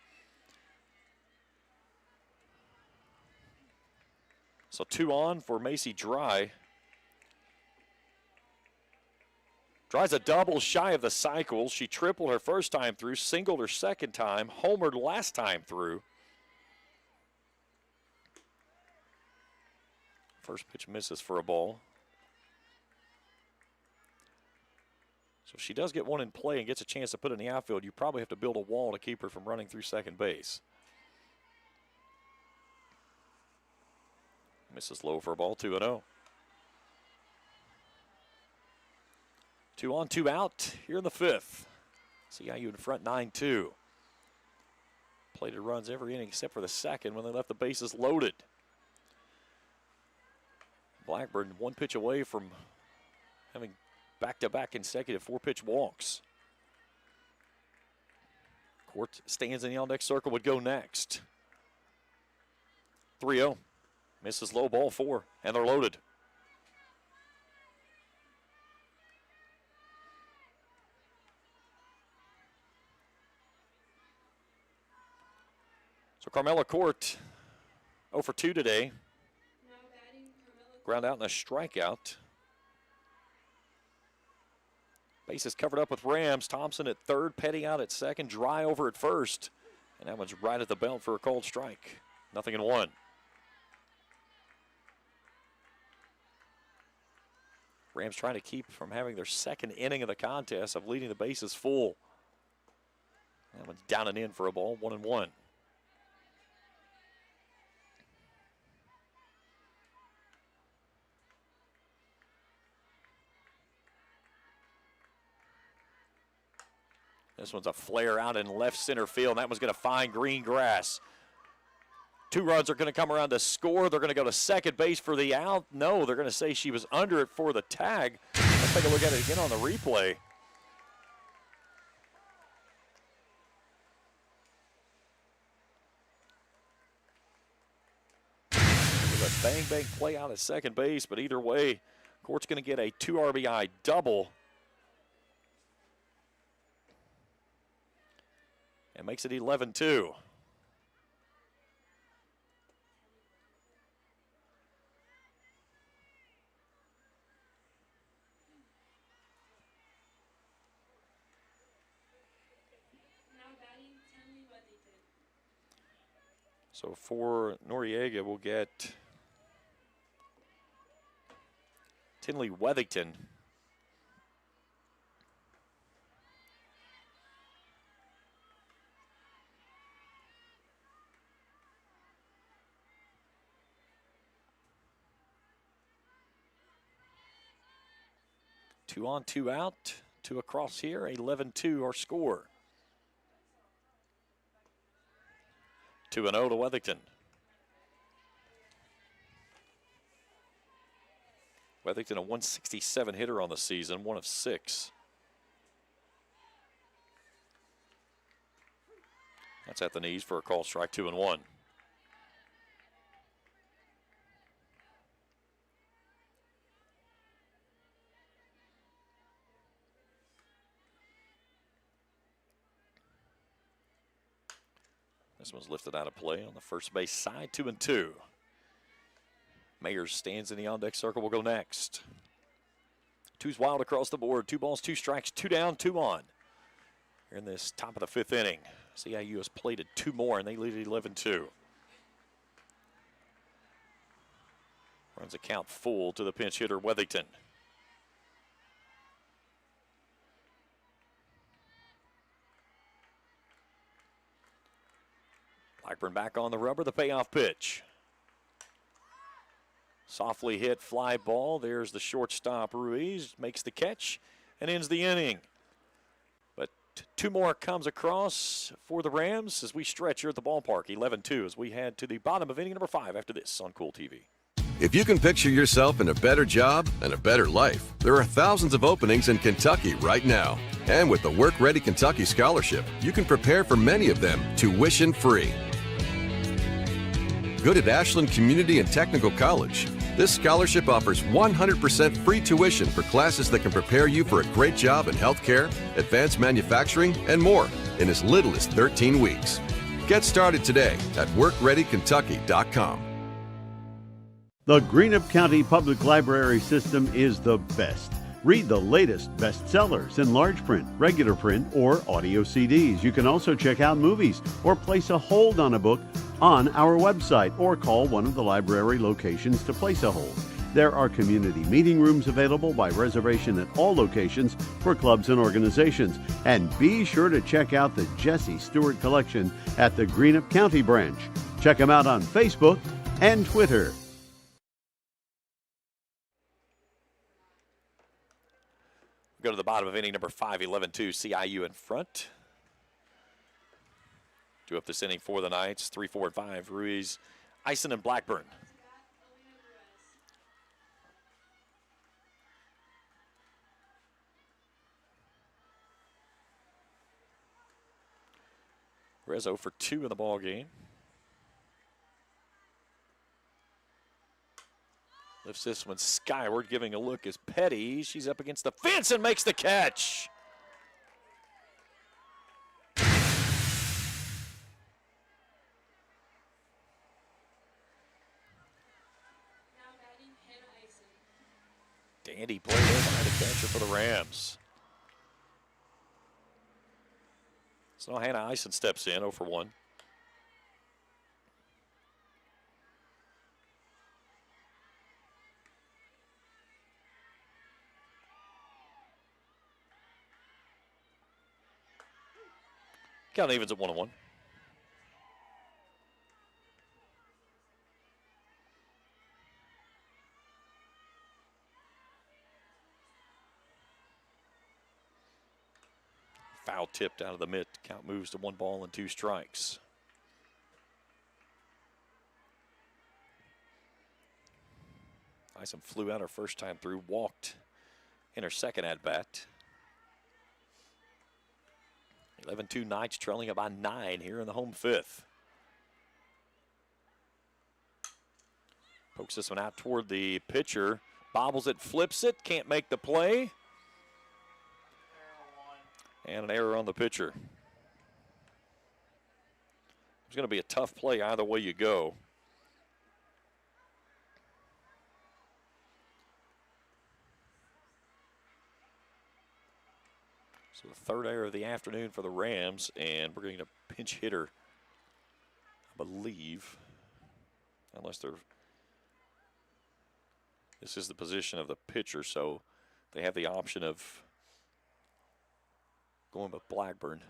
So 2 on for Macy Dry. Dry's a double shy of the cycle. She tripled her first time through, singled her second time, homered last time through. First pitch misses for a ball. So if she does get one in play and gets a chance to put it in the outfield, you probably have to build a wall to keep her from running through second base. Misses low for a ball, 2-0. 2 on, 2 out here in the fifth. CIU in front, 9-2. Plated runs every inning except for the second when they left the bases loaded. Blackburn 1 pitch away from having back-to-back consecutive 4-pitch walks. Court stands in the on-deck circle, would go next. 3-0. Misses low, ball 4, and they're loaded. So Carmela Court 0 for 2 today. Ground out and a strikeout. Bases covered up with Rams. Thompson at third, Petty out at second, Dry over at first. And that one's right at the belt for a called strike. 0-1. Rams trying to keep from having their second inning of the contest of leading the bases full. That one's down and in for a ball, 1-1. This one's a flare out in left center field, and that one's going to find green grass. 2 runs are going to come around to score. They're going to go to second base for the out. No, they're going to say she was under it for the tag. Let's take a look at it again on the replay. There's a bang-bang play out at second base, but either way, Court's going to get a 2 RBI double. And makes it 11-2. So for Noriega, we'll get Tinley Wethington. Two on, 2 out, 2 across here, 11-2 our score. 2-0 to Wethington. Wethington, a 167 hitter on the season, 1 of 6. That's at the knees for a call strike, 2-1. This one's lifted out of play on the first base side, 2-2. Mayers stands in the on-deck circle. Will go next. 2's wild across the board. 2 balls, 2 strikes, 2 down, 2 on. Here in this top of the 5th inning. CIU has played 2 more, and they lead at 11-2. Runs a count full to the pinch hitter, Wethington. Blackburn back on the rubber, the payoff pitch. Softly hit fly ball. There's the shortstop, Ruiz, makes the catch and ends the inning. But 2 more comes across for the Rams as we stretch here at the ballpark, 11-2, as we head to the bottom of inning number 5 after this on Kool TV. If you can picture yourself in a better job and a better life, there are thousands of openings in Kentucky right now. And with the Work Ready Kentucky Scholarship, you can prepare for many of them tuition-free. Good at Ashland Community and Technical College. This scholarship offers 100% free tuition for classes that can prepare you for a great job in healthcare, advanced manufacturing, and more in as little as 13 weeks. Get started today at workreadykentucky.com. The Greenup County Public Library system is the best. Read the latest bestsellers in large print, regular print, or audio CDs. You can also check out movies or place a hold on a book on our website or call one of the library locations to place a hold. There are community meeting rooms available by reservation at all locations for clubs and organizations. And be sure to check out the Jesse Stewart collection at the Greenup County branch. Check them out on Facebook and Twitter. Go to the bottom of inning number 5, 11-2, CIU in front. 2 up this inning for the Knights, 3, 4, and 5, Ruiz, Eisen, and Blackburn. Rez 0 for 2 in the ball game. Lifts this one skyward, giving a look is Petty. She's up against the fence and makes the catch. Dandy play there behind the catcher for the Rams. So Hannah Eisen steps in, 0 for 1. Count evens at 1-1. Foul tipped out of the mitt. Count moves to 1 ball and 2 strikes. Ison flew out her first time through, walked in her second at bat. 11-2 Knights trailing by 9 here in the home 5th. Pokes this one out toward the pitcher. Bobbles it, flips it, can't make the play. And an error on the pitcher. It's going to be a tough play either way you go. So the third error of the afternoon for the Rams, and we're going to pinch hitter, I believe, unless they're, this is the position of the pitcher, so they have the option of going with Blackburn.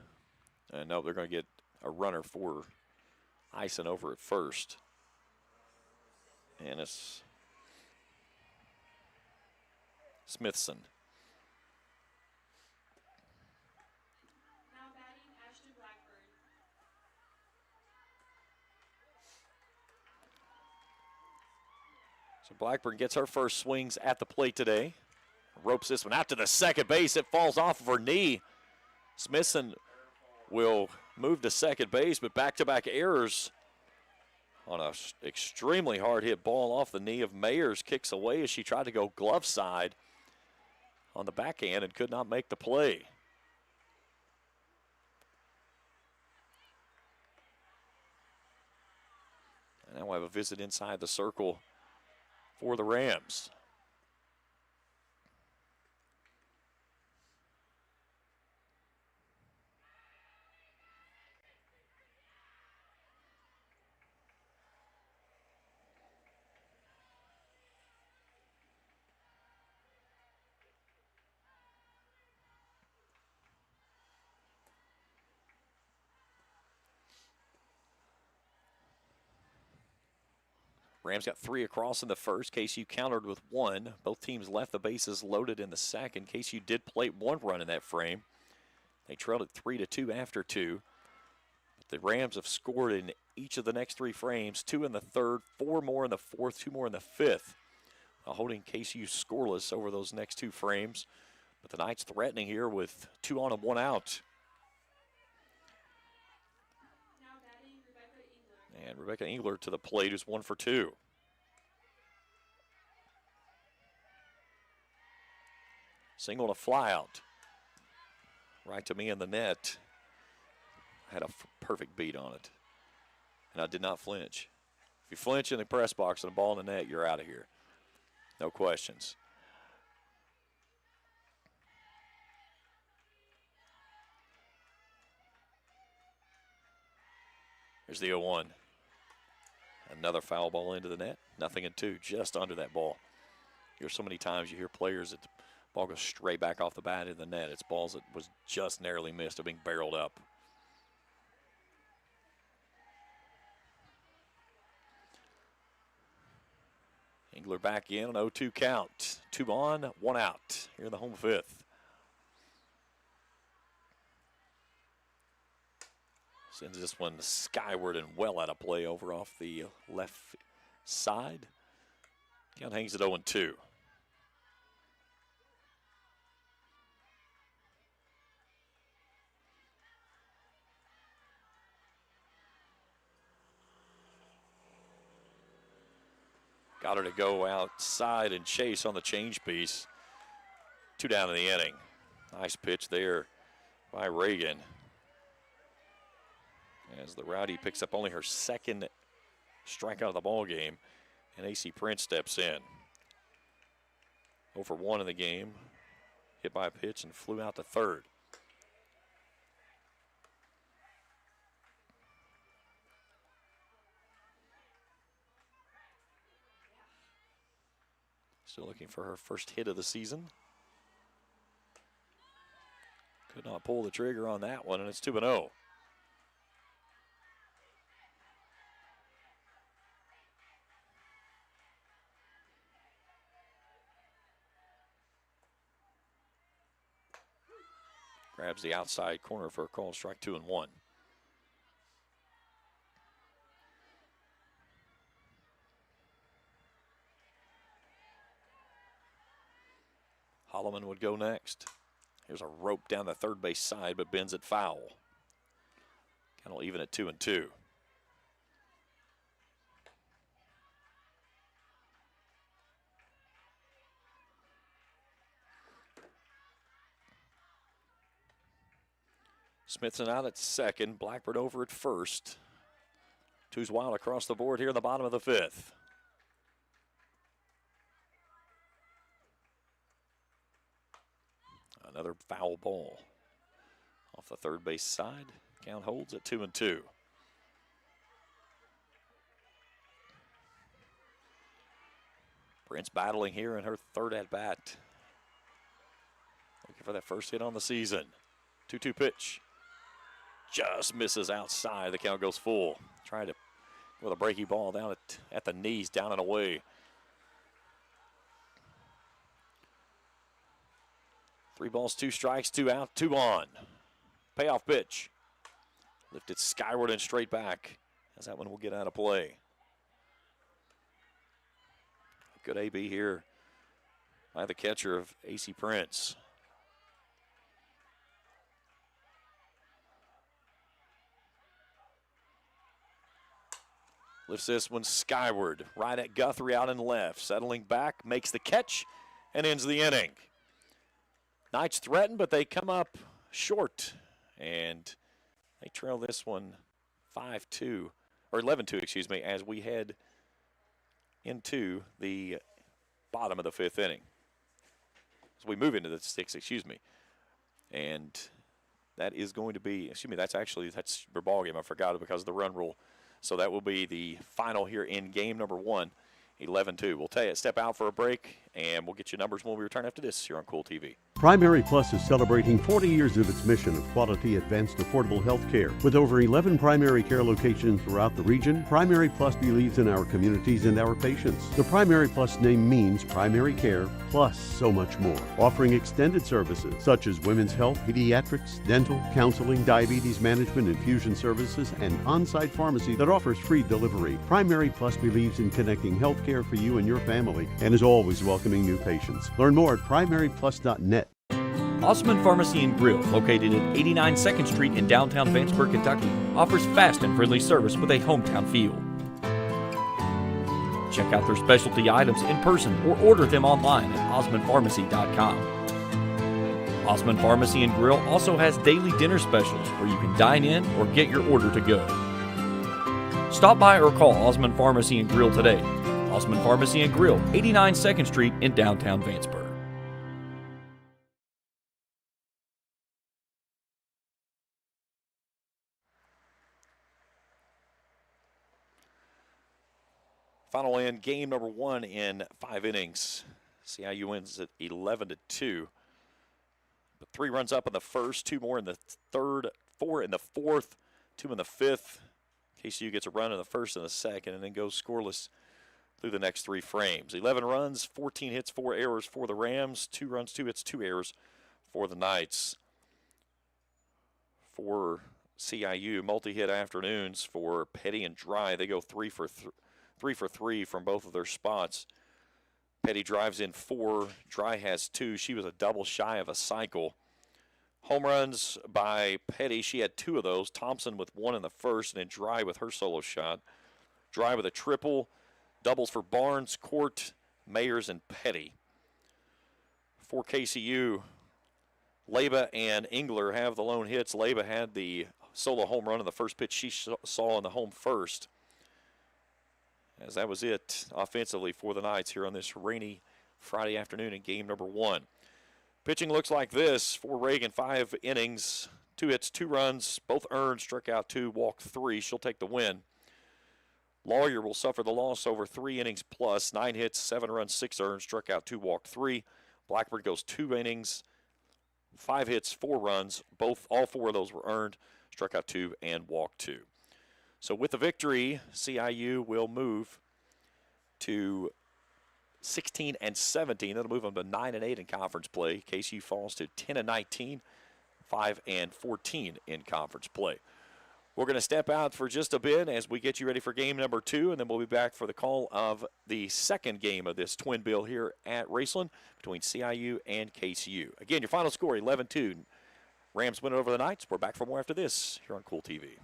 And no, they're going to get a runner for Ison over at first. And it's Smithson. Now batting, Ashton Blackburn. So Blackburn gets her first swings at the plate today. Ropes this one out to the second base. It falls off of her knee. Smithson will move to second base, but back-to-back errors on an extremely hard-hit ball off the knee of Mayers. Kicks away as she tried to go glove side on the backhand and could not make the play. And now we have a visit inside the circle for the Rams. Rams got 3 across in the first. KCU countered with 1. Both teams left the bases loaded in the second. KCU did plate 1 run in that frame. They trailed it 3-2 after 2. But the Rams have scored in each of the next 3 frames, 2 in the third, 4 more in the fourth, 2 more in the fifth, holding KCU scoreless over those next 2 frames. But the Knights threatening here with 2 on and 1 out. And Rebecca Engler to the plate, who's 1 for 2. Single and a fly out. Right to me in the net. I had a perfect beat on it. And I did not flinch. If you flinch in the press box and a ball in the net, you're out of here. No questions. Here's the 0-1. Another foul ball into the net. 0-2, just under that ball. There's so many times you hear players that the ball goes straight back off the bat in the net. It's balls that was just narrowly missed of being barreled up. Engler back in, an 0-2 count. 2 on, 1 out here in the home 5th. Sends this one skyward and well out of play over off the left side. Count hangs at 0-2. Got her to go outside and chase on the change piece. 2 down in the inning. Nice pitch there by Reagan. As the Rowdy picks up only her 2nd strikeout of the ball game, and AC Prince steps in. 0 for 1 in the game, hit by a pitch and flew out to third. Still looking for her first hit of the season. Could not pull the trigger on that one, and it's 2-0. Grabs the outside corner for a call, strike 2-1. Holloman would go next. Here's a rope down the third base side, but bends it foul. Kind of even at 2-2. Smithson out at second, Blackbird over at first. Two's wild across the board here in the bottom of the fifth. Another foul ball off the third base side. Count holds at 2-2. Brent's battling here in her third at bat. Looking for that first hit on the season. 2-2 pitch. Just misses outside. The count goes full. Trying to with a breaky ball down at the knees, down and away. 3 balls, 2 strikes, 2 out, 2 on. Payoff pitch. Lifted skyward and straight back as that one will get out of play. Good AB here by the catcher of AC Prince. Lifts this one skyward, right at Guthrie out and left. Settling back, makes the catch, and ends the inning. Knights threaten, but they come up short, and they trail this one 5-2, or 11-2, excuse me, as we head into the bottom of the fifth inning. So we move into the sixth, excuse me. And that is going to be, that's your ball game. I forgot it because of the run rule. So that will be the final here in game number 1, 11-2. We'll tell you, step out for a break, and we'll get you numbers when we return after this here on Kool TV. Primary Plus is celebrating 40 years of its mission of quality, advanced, affordable health care. With over 11 primary care locations throughout the region, Primary Plus believes in our communities and our patients. The Primary Plus name means primary care plus so much more, offering extended services such as women's health, pediatrics, dental, counseling, diabetes management, infusion services, and on-site pharmacy that offers free delivery. Primary Plus believes in connecting health care for you and your family and is always welcoming new patients. Learn more at primaryplus.net. Osman Pharmacy and Grill, located at 89 2nd Street in downtown Vanceburg, Kentucky, offers fast and friendly service with a hometown feel. Check out their specialty items in person or order them online at osmanpharmacy.com. Osman Pharmacy and Grill also has daily dinner specials where you can dine in or get your order to go. Stop by or call Osman Pharmacy and Grill today. Osman Pharmacy and Grill, 89 2nd Street in downtown Vanceburg. Final in game number 1 in 5 innings. CIU wins at 11-2. But 3 runs up in the first, 2 more in the third, 4 in the fourth, 2 in the fifth. KCU gets a run in the first and the second, and then goes scoreless through the next 3 frames. 11 runs, 14 hits, 4 errors for the Rams. 2 runs, 2 hits, 2 errors for the Knights. For CIU, multi-hit afternoons for Petty and Dry. They go 3 for 3 from both of their spots. Petty drives in 4. Dry has 2. She was a double shy of a cycle. Home runs by Petty. She had 2 of those. Thompson with 1 in the first, and then Dry with her solo shot. Dry with a triple. Doubles for Barnes, Court, Mayers, and Petty. For KCU, Leba and Engler have the lone hits. Leba had the solo home run in the first pitch she saw in the home first. As that was it offensively for the Knights here on this rainy Friday afternoon in game number 1. Pitching looks like this for Reagan. 5 innings, 2 hits, 2 runs, both earned, struck out 2, walked 3. She'll take the win. Lawyer will suffer the loss over 3 innings plus. 9 hits, 7 runs, 6 earned, struck out 2, walked 3. Blackbird goes 2 innings, 5 hits, 4 runs. All 4 of those were earned, struck out 2, and walked 2. So with the victory, CIU will move to 16-17. That'll move them to 9-8 in conference play. KCU falls to 10-19. 5-14 in conference play. We're going to step out for just a bit as we get you ready for game number 2, and then we'll be back for the call of the second game of this twin bill here at Raceland between CIU and KCU. Again, your final score, 11-2. Rams win over the Knights. We're back for more after this here on Kool TV.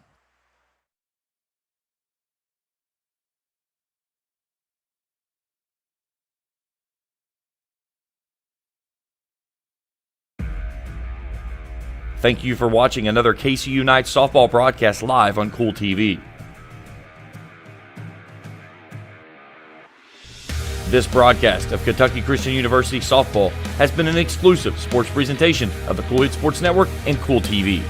Thank you for watching another KCU Knights softball broadcast live on Kool TV. This broadcast of Kentucky Christian University softball has been an exclusive sports presentation of the Kool Sports Network and Kool TV.